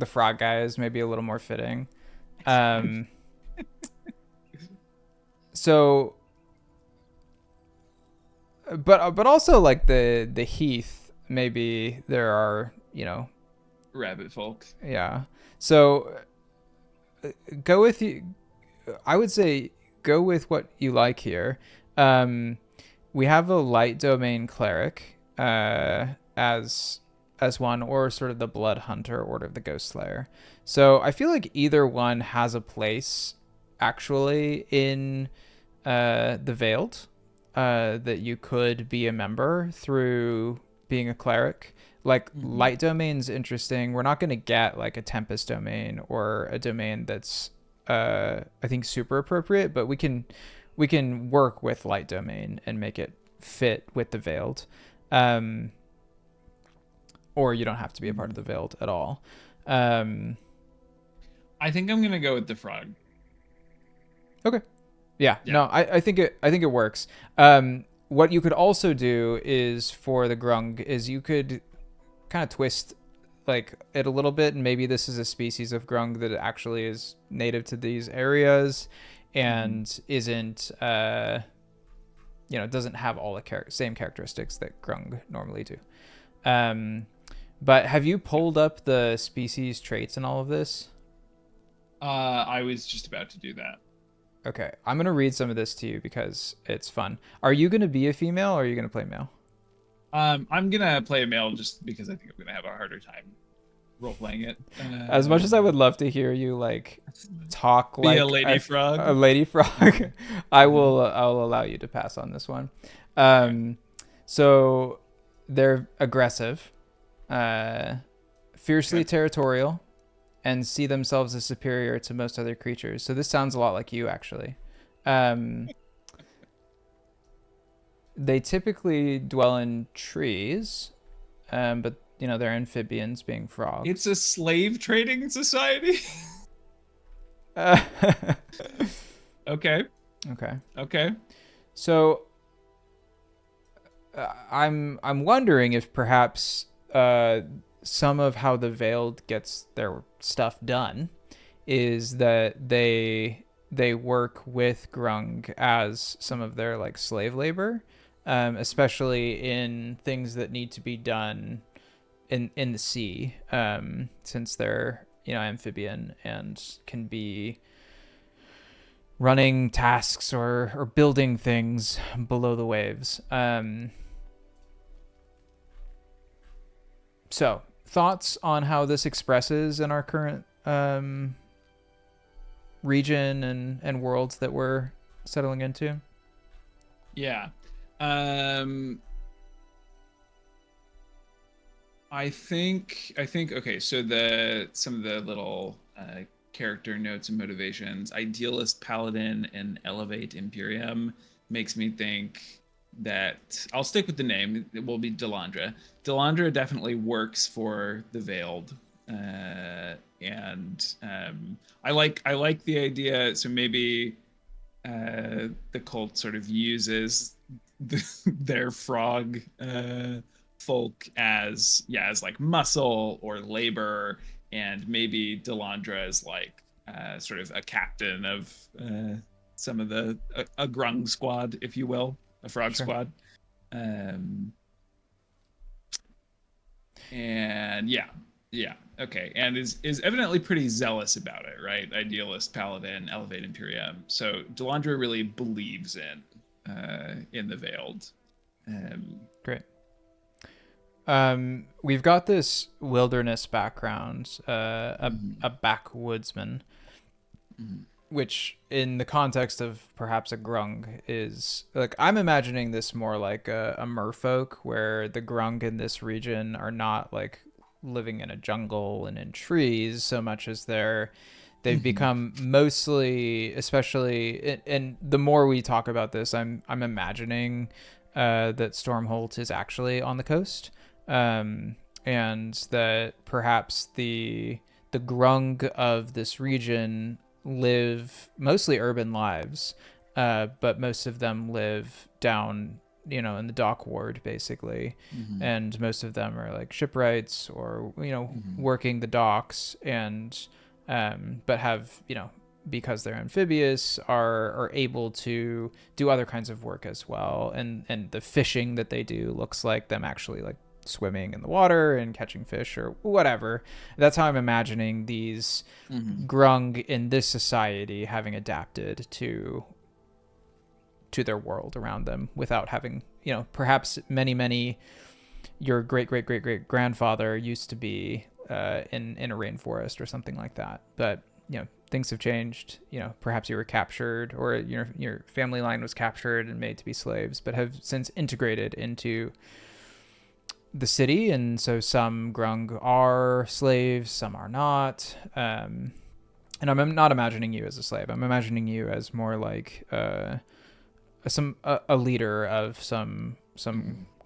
frog guy is maybe a little more fitting. So, but also like the Heath, maybe there are rabbit folk. Yeah. So go with you. I would say go with what you like here. We have a light domain cleric as one, or sort of the blood hunter, Order of the Ghost Slayer. So I feel like either one has a place actually in the Veiled, that you could be a member through being a cleric. Like light domain's interesting. We're not going to get like a Tempest domain or a domain that's I think super appropriate, but we can work with light domain and make it fit with the Veiled. Or you don't have to be a part of the Veiled at all. I think I'm gonna go with the frog. Okay. Yeah. No, I think it works. What you could also do is for the Grung is you could kind of twist like it a little bit, and maybe this is a species of Grung that actually is native to these areas and isn't doesn't have all the same characteristics that Grung normally do. But have you pulled up the species traits and all of this? I was just about to do that. Okay, I'm going to read some of this to you because it's fun. Are you going to be a female or are you going to play male? I'm going to play a male just because I think I'm going to have a harder time role-playing it. As much as I would love to hear you talk be like a lady frog. A lady frog, I'll allow you to pass on this one. So they're aggressive, fiercely territorial, and see themselves as superior to most other creatures. So this sounds a lot like you, actually. They typically dwell in trees, but their amphibians being frogs. It's a slave trading society. Okay. Okay. So I'm wondering if perhaps some of how the Veiled gets their stuff done is that they work with Grung as some of their like slave labor, especially in things that need to be done in the sea, since they're amphibian and can be running tasks or building things below the waves. So thoughts on how this expresses in our current region and worlds that we're settling into? Yeah. I think okay, so some of the little character notes and motivations, idealist paladin and elevate imperium, makes me think that I'll stick with the name. It will be Delondra. Delondra definitely works for the Veiled, and I like the idea. So maybe the cult sort of uses their frog folk as like muscle or labor, and maybe Delondra is like sort of a captain of some of a Grung squad, if you will, a frog squad. And yeah, okay, and is evidently pretty zealous about it, right? Idealist paladin, elevate imperium. So Delondra really believes in the Veiled. Great. We've got this wilderness background, a backwoodsman, which in the context of perhaps a Grung is like, I'm imagining this more like a merfolk, where the Grung in this region are not like living in a jungle and in trees so much as they've become mostly, especially, and the more we talk about this, I'm imagining that Stormholt is actually on the coast, and that perhaps the Grung of this region live mostly urban lives, but most of them live down in the dock ward, basically. And most of them are like shipwrights or working the docks, and but have because they're amphibious are able to do other kinds of work as well, and the fishing that they do looks like them actually like swimming in the water and catching fish or whatever. That's how I'm imagining these Grung in this society having adapted to their world around them without having, perhaps many your great grandfather used to be in a rainforest or something like that. But things have changed. Perhaps you were captured, or your family line was captured and made to be slaves, but have since integrated into the city, and so some Grung are slaves, some are not. And I'm not imagining you as a slave. I'm imagining you as more like a leader of some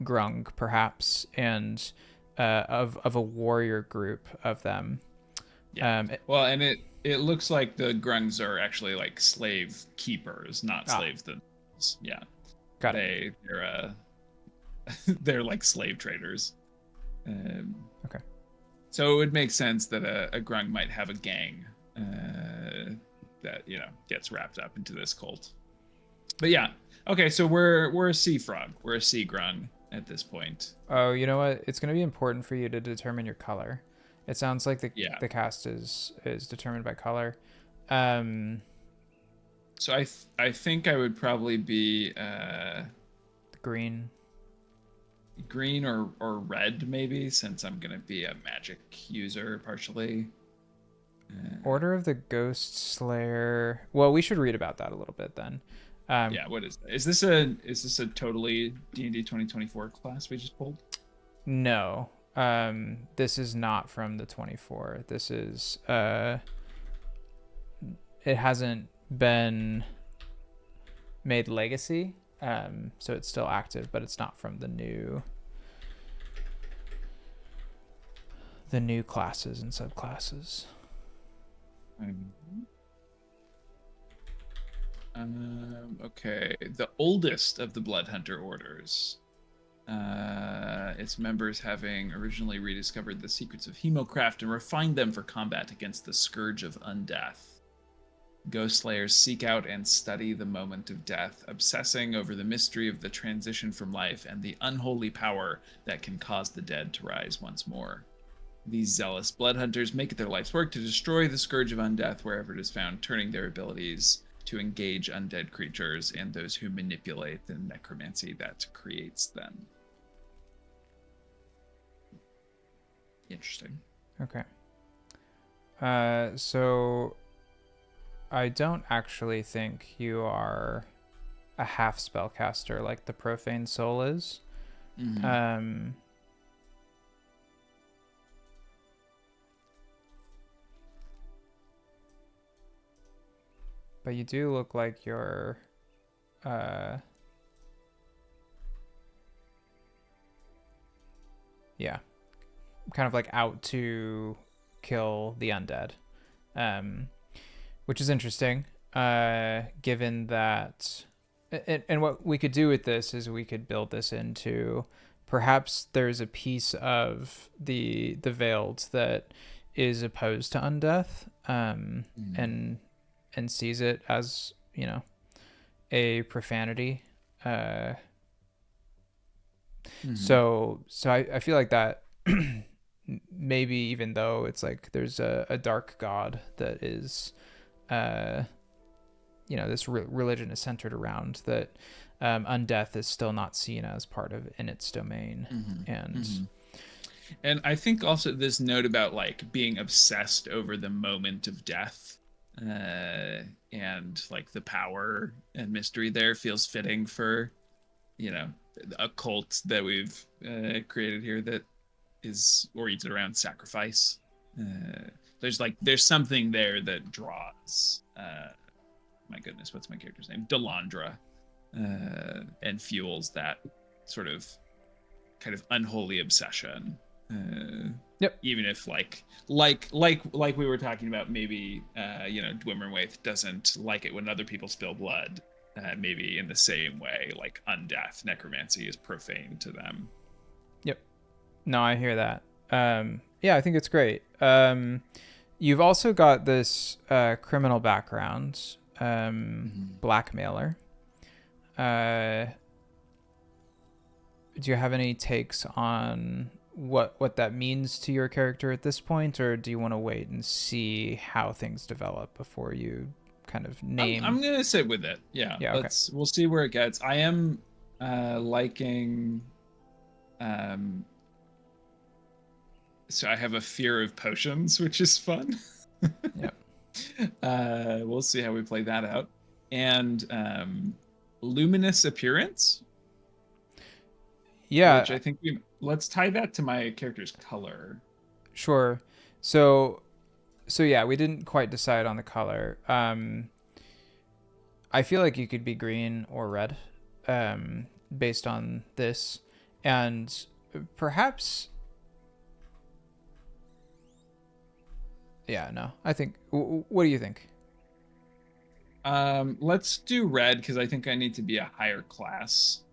Grung, perhaps, and of a warrior group of them. Yeah. Well, and it looks like the Grungs are actually like slave keepers, not slaves themselves. Yeah. Got it. They're like slave traders. Okay. So it would make sense that a Grung might have a gang that gets wrapped up into this cult. But yeah, okay. So we're a sea frog. We're a sea Grung at this point. Oh, you know what? It's going to be important for you to determine your color. It sounds like the cast is determined by color. So I think I would probably be green or red, maybe, since I'm gonna be a magic user partially. Order of the Ghost Slayer. Well, we should read about that a little bit then. What is that? Is this a totally D&D 2024 class we just pulled? No. This is not from the 24. This is it hasn't been made legacy. So it's still active, but it's not from the new the new classes and subclasses. Okay, the oldest of the Bloodhunter orders. Its members having originally rediscovered the secrets of Hemocraft and refined them for combat against the scourge of undeath. Ghost Slayers seek out and study the moment of death, obsessing over the mystery of the transition from life and the unholy power that can cause the dead to rise once more. These zealous bloodhunters make it their life's work to destroy the scourge of undeath wherever it is found, turning their abilities to engage undead creatures and those who manipulate the necromancy that creates them. Interesting. Okay. So I don't actually think you are a half spellcaster like the Profane Soul is. Mm-hmm. But you do look like you're yeah, kind of like out to kill the undead, which is interesting, given that and what we could do with this is we could build this into perhaps there's a piece of the veiled that is opposed to undeath, and sees it as, you know, a profanity. So I feel like that maybe, even though it's like there's a dark god that is, you know, this religion is centered around, that undeath is still not seen as part of in its domain. And I think also this note about like being obsessed over the moment of death, and like the power and mystery there feels fitting for, you know, a cult that we've created here that is oriented around sacrifice. There's something there that draws, my goodness, what's my character's name? Delondra, and fuels that sort of kind of unholy obsession. Yep. Even if like we were talking about, maybe you know, Dwimmerwaithe doesn't like it when other people spill blood. Maybe in the same way, like undeath necromancy is profane to them. Yep. No, I hear that. Yeah, I think it's great. You've also got this criminal background, blackmailer. Do you have any takes on what that means to your character at this point, or do you want to wait and see how things develop before you kind of name? I'm gonna sit with it. Yeah. Okay. We'll see where it gets. I am liking. So I have a fear of potions, which is fun. Yep. We'll see how we play that out. And luminous appearance. Yeah. Which I think let's tie that to my character's color. Sure. So yeah, we didn't quite decide on the color. I feel like you could be green or red, based on this, and perhaps. Yeah, no. I think. What do you think? Let's do red, because I think I need to be a higher class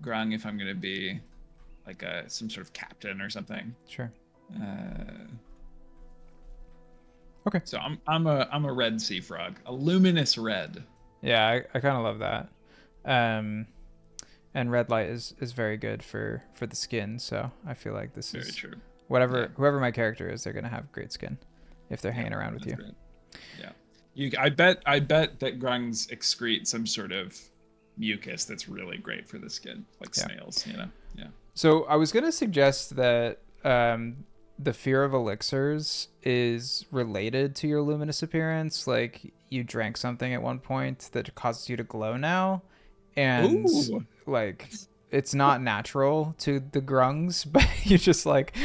Grung if I'm gonna be like some sort of captain or something. Sure. Okay. So I'm a red sea frog, a luminous red. Yeah, I kind of love that. And red light is very good for the skin. So I feel like this Very is true. whoever my character is, they're gonna have great skin if they're hanging around with you. Great. Yeah. I bet that Grungs excrete some sort of mucus that's really great for the skin, like snails, you know. Yeah. So I was gonna suggest that the fear of elixirs is related to your luminous appearance. Like, you drank something at one point that causes you to glow now, and like it's not natural to the Grungs, but you just like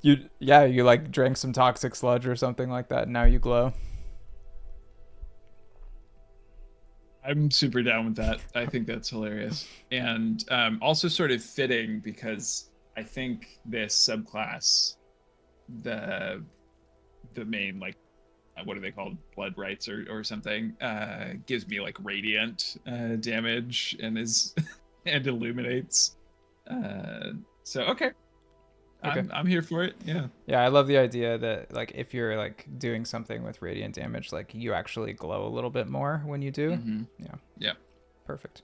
you like drank some toxic sludge or something like that, and now you glow. I'm super down with that. I think that's hilarious. And also sort of fitting, because I think this subclass the main like what are they called, blood rights or something, gives me like radiant damage and is and illuminates. So okay. Okay. I'm here for it. Yeah. Yeah, I love the idea that like if you're like doing something with radiant damage, like you actually glow a little bit more when you do. Mm-hmm. Yeah. Yeah. Perfect.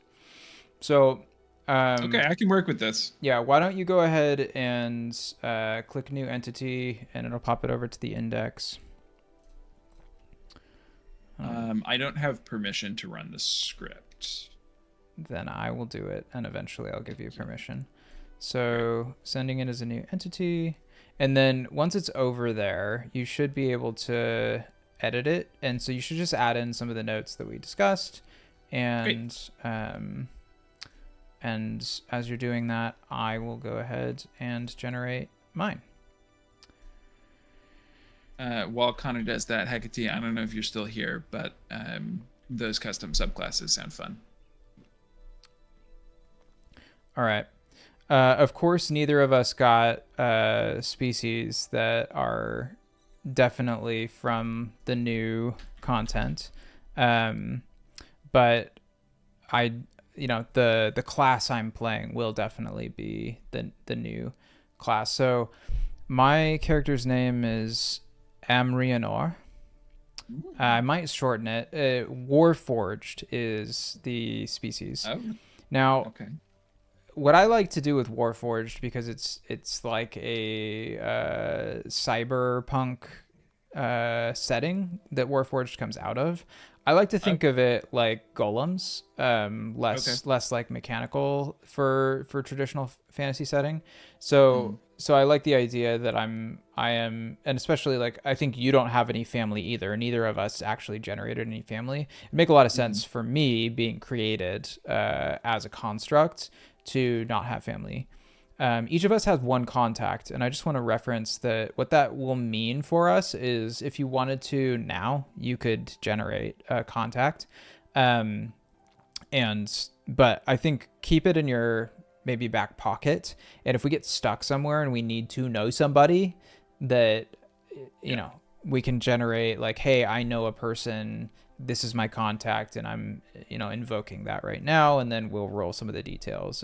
So, Okay, I can work with this. yeah, why don't you go ahead and click new entity, and it'll pop it over to the index. I don't have permission to run the script. Then I will do it, and eventually I'll give you permission. So sending it as a new entity, and then once it's over there, you should be able to edit it, and so you should just add in some of the notes that we discussed, and and as you're doing that, I will go ahead and generate mine. While Connor does that, Hecate, I don't know if you're still here, but those custom subclasses sound fun. All right. Of course, neither of us got species that are definitely from the new content. But the class I'm playing will definitely be the new class. So my character's name is Amrienor. I might shorten it. Warforged is the species. Oh, now, okay. What I like to do with Warforged, because it's like a cyberpunk setting that Warforged comes out of. I like to think of it like golems, less like mechanical for traditional fantasy setting. So I like the idea that I am, and especially like I think you don't have any family either. Neither of us actually generated any family. It make a lot of sense for me being created as a construct to not have family. Each of us has one contact, and I just want to reference that what that will mean for us is if you wanted to now, you could generate a contact. But I think keep it in your maybe back pocket, and if we get stuck somewhere and we need to know somebody that, you know, we can generate like, hey, I know a person, this is my contact, and I'm, invoking that right now, and then we'll roll some of the details,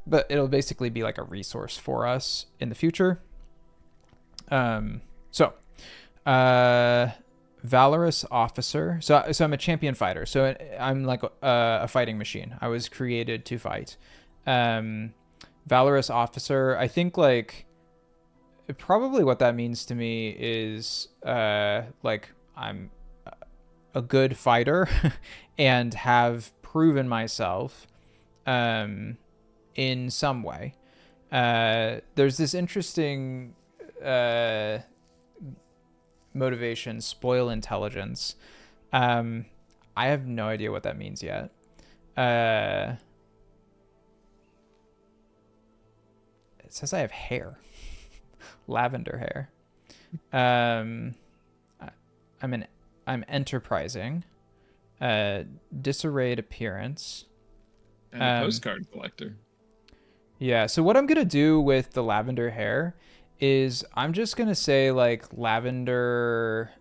but it'll basically be like a resource for us in the future. Valorous officer. So I'm a champion fighter. So I'm like a fighting machine. I was created to fight. Valorous officer. I think like probably what that means to me is like I'm a good fighter and have proven myself in some way. There's this interesting motivation, spoil intelligence. I have no idea what that means yet. It says I have hair. Lavender hair. I'm enterprising. Disarrayed appearance. And a postcard collector. Yeah, so what I'm going to do with the lavender hair is I'm just going to say like lavender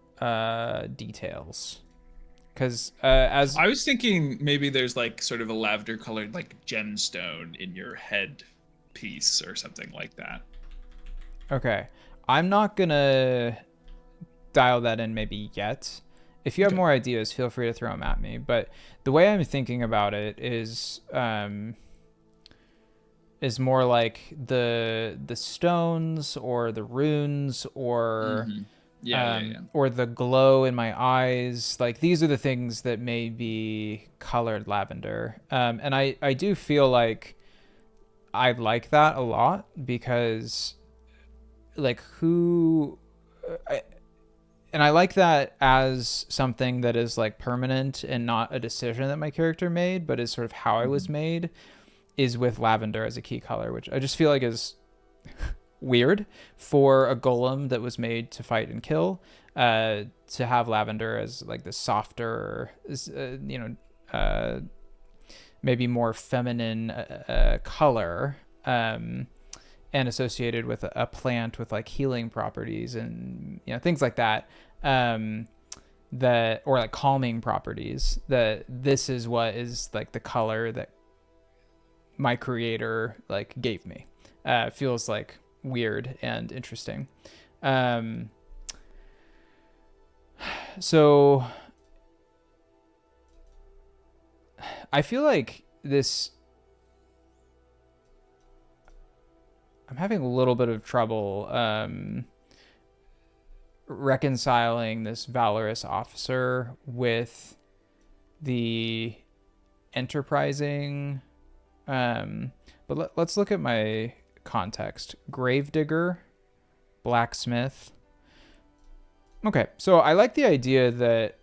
details. Because as I was thinking maybe there's like sort of a lavender colored like gemstone in your head piece or something like that. Okay. I'm not going to dial that in maybe yet. If you have more ideas, feel free to throw them at me. But the way I'm thinking about it is more like the stones or the runes or or the glow in my eyes. Like these are the things that may be colored lavender. And I do feel like I like that a lot because like and I like that as something that is like permanent and not a decision that my character made, but is sort of how I was made, is with lavender as a key color, which I just feel like is weird for a golem that was made to fight and kill, to have lavender as like the softer, maybe more feminine color. and associated with a plant with like healing properties and things like that, that, or like calming properties, that this is what is like the color that my creator like gave me. Feels like weird and interesting. So I feel like this, I'm having a little bit of trouble reconciling this valorous officer with the enterprising. But let's look at my context. Gravedigger, blacksmith. Okay, so I like the idea that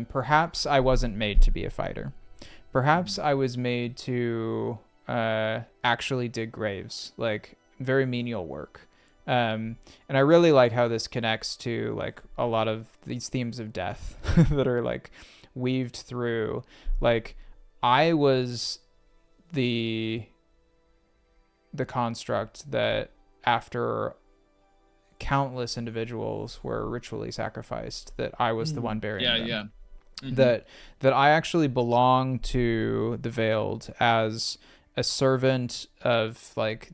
perhaps I wasn't made to be a fighter. Perhaps I was made to actually dig graves, like very menial work. And I really like how this connects to like a lot of these themes of death that are like weaved through. Like I was the construct that after countless individuals were ritually sacrificed, that I was the one burying them. Yeah. Mm-hmm. That I actually belong to the Veiled as a servant of like,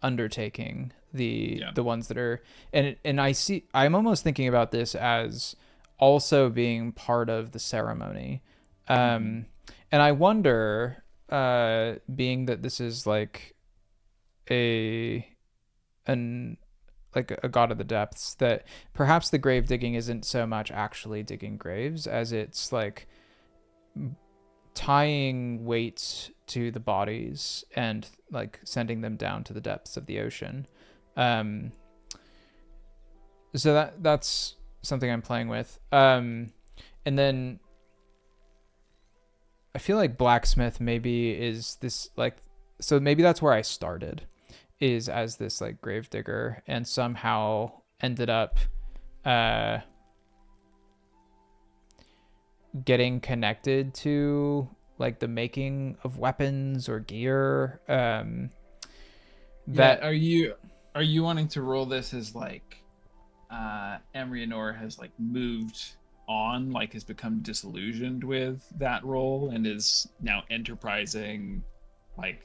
undertaking the ones that are, and I'm almost thinking about this as also being part of the ceremony. And I wonder, being that this is like a god of the depths, that perhaps the grave digging isn't so much actually digging graves as it's like tying weights to the bodies and like sending them down to the depths of the ocean. So that's something I'm playing with. And then I feel like blacksmith maybe is this like, so maybe that's where I started, is as this like gravedigger, and somehow ended up getting connected to like the making of weapons or gear. That are you wanting to roll this as like Amrienor has like moved on, like has become disillusioned with that role and is now enterprising, like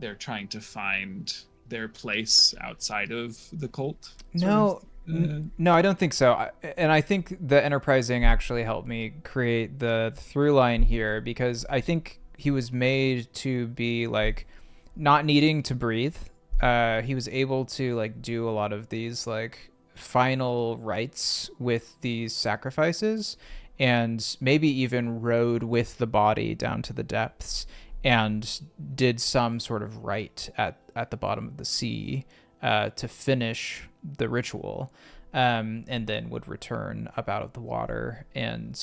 they're trying to find their place outside of the cult? No, I don't think so. And I think the enterprising actually helped me create the through line here, because I think he was made to be like not needing to breathe. He was able to like do a lot of these like final rites with these sacrifices, and maybe even rode with the body down to the depths and did some sort of rite at the bottom of the sea to finish the ritual, and then would return up out of the water. And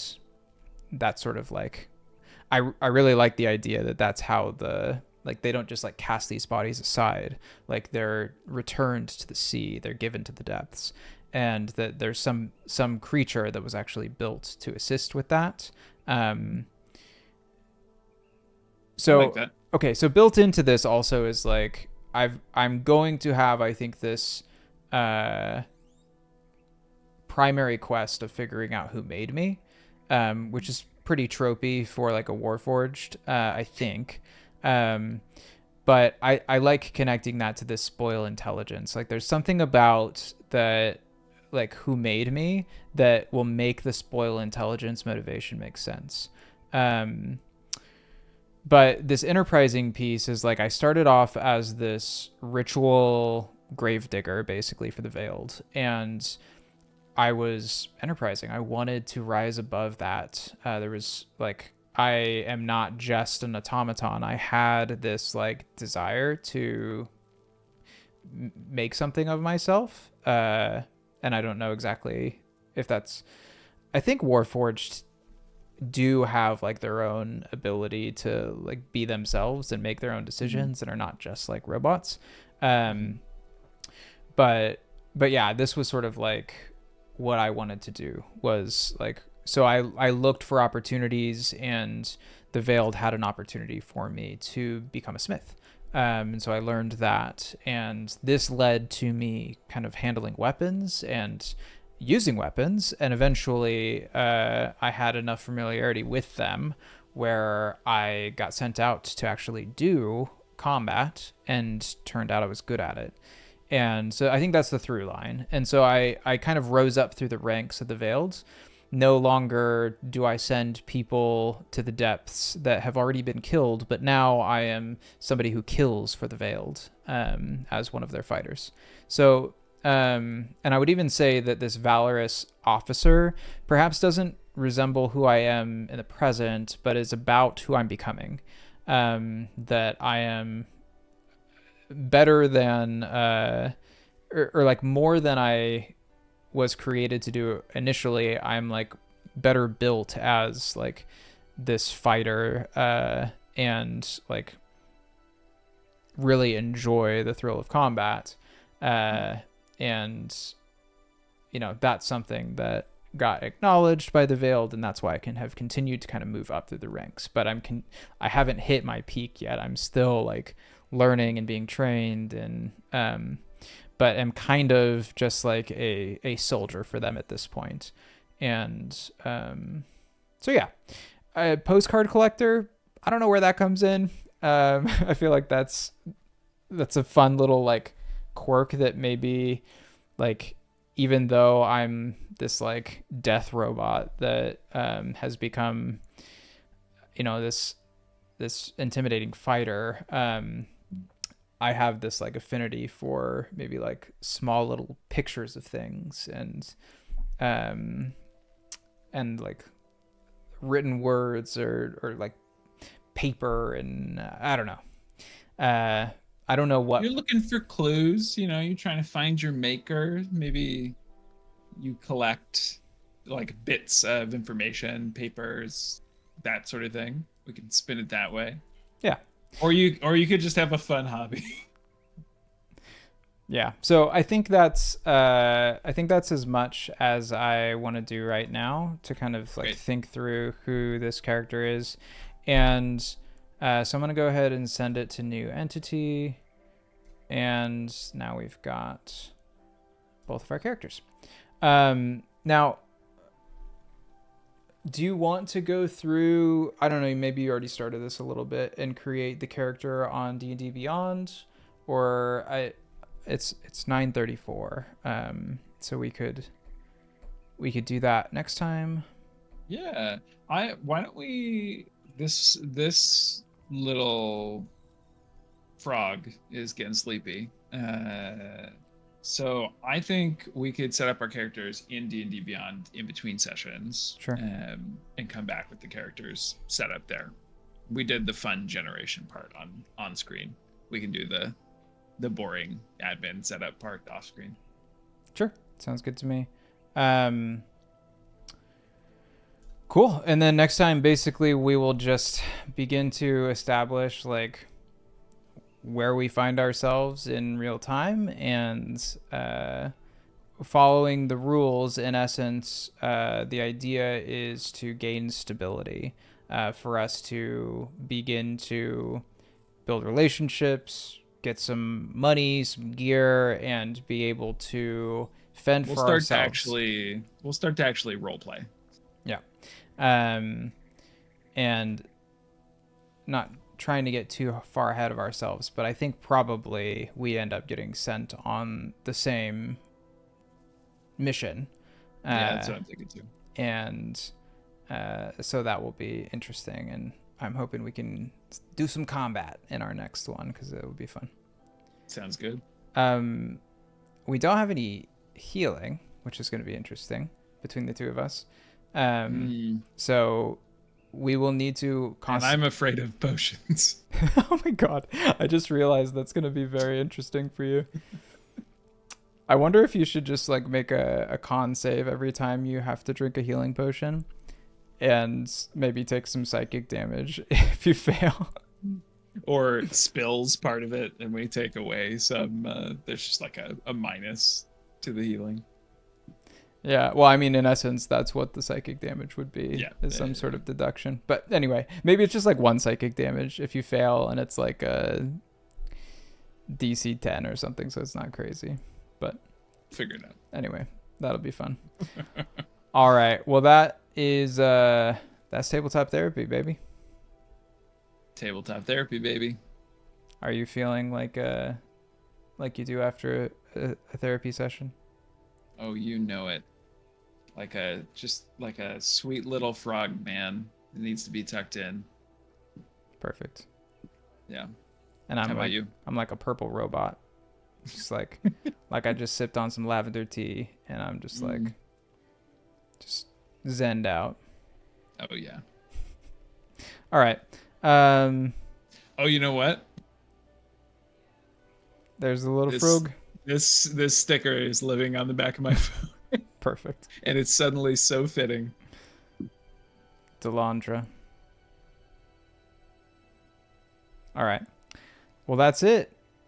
that's sort of like, I really like the idea that that's how like they don't just like cast these bodies aside, like they're returned to the sea, they're given to the depths, and that there's some creature that was actually built to assist with that. So I like that. Okay, so built into this also is like I'm going to have, I think, this primary quest of figuring out who made me, which is pretty tropey for like a Warforged, I think. But I like connecting that to this spoil intelligence. Like there's something about that, like who made me, that will make the spoil intelligence motivation make sense. But this enterprising piece is like, I started off as this ritual gravedigger basically for the Veiled, and I was enterprising. I wanted to rise above that. There was like, I am not just an automaton. I had this like desire to make something of myself. And I don't know exactly if that's, I think Warforged do have like their own ability to like be themselves and make their own decisions and are not just like robots. But yeah, this was sort of like what I wanted to do, was like, so I looked for opportunities, and the Veiled had an opportunity for me to become a smith. And so I learned that, and this led to me kind of handling weapons and using weapons, and eventually I had enough familiarity with them where I got sent out to actually do combat, and turned out I was good at it. And so I think that's the through line. And so I kind of rose up through the ranks of the Veiled. No longer do I send people to the depths that have already been killed, but now I am somebody who kills for the Veiled as one of their fighters. So, and I would even say that this valorous officer perhaps doesn't resemble who I am in the present, but is about who I'm becoming. That I am better than, or like more than I was created to do initially. I'm like better built as like this fighter, and like really enjoy the thrill of combat. And you know, that's something that got acknowledged by the Veiled, and that's why I can have continued to kind of move up through the ranks. But I haven't hit my peak yet. I'm still like learning and being trained, and but am kind of just like a soldier for them at this point. And so yeah, a postcard collector, I don't know where that comes in. I feel like that's a fun little like quirk that maybe like, even though I'm this like death robot that has become, you know, this intimidating fighter, I have this like affinity for maybe like small little pictures of things, and like written words or like paper, and I don't know. I don't know what You're looking for clues, you know, you're trying to find your maker. Maybe you collect like bits of information, papers, that sort of thing. We can spin it that way. Yeah. Or you could just have a fun hobby. Yeah. So I think that's as much as I want to do right now to kind of like think through who this character is. And so I'm going to go ahead and send it to new entity. And now we've got both of our characters. Now, do you want to go through, I don't know, maybe you already started this a little bit, and create the character on D&D Beyond? Or it's 9:34. So we could do that next time. Yeah. Why don't we, this little frog is getting sleepy. So I think we could set up our characters in D&D Beyond in between sessions. Sure. And come back with the characters set up there. We did the fun generation part on screen. We can do the boring admin setup part off screen. Sure. Sounds good to me. Cool. And then next time, basically, we will just begin to establish like where we find ourselves in real time, and following the rules. In essence, the idea is to gain stability, for us to begin to build relationships, get some money, some gear, and be able to fend for ourselves. We'll start to actually role play. Yeah. And not trying to get too far ahead of ourselves, but I think probably we end up getting sent on the same mission. Yeah, that's what I'm thinking too. And so that will be interesting, and I'm hoping we can do some combat in our next one, because it would be fun. Sounds good. We don't have any healing, which is going to be interesting between the two of us. So we will need to and I'm afraid of potions. Oh my god, I just realized that's going to be very interesting for you. I wonder if you should just like make a con save every time you have to drink a healing potion, and maybe take some psychic damage if you fail. Or it spills part of it, and we take away some, there's just like a minus to the healing. Yeah, well, I mean, in essence, that's what the psychic damage would be, is some sort of deduction. But anyway, maybe it's just like one psychic damage if you fail, and it's like a DC 10 or something, so it's not crazy. But Figure it out. anyway, that'll be fun. All right. Well, that's tabletop therapy, baby. Tabletop therapy, baby. Are you feeling like you do after a therapy session? Oh, you know it. Just like a sweet little frog, man. It needs to be tucked in. Perfect. Yeah. And I'm How about like you? I'm like a purple robot. Just like I just sipped on some lavender tea and I'm just like just zenned out. Oh yeah. All right. Oh, you know what? There's the little frog. This sticker is living on the back of my phone. Perfect. And it's suddenly so fitting. Delondra. All right. Well, that's it.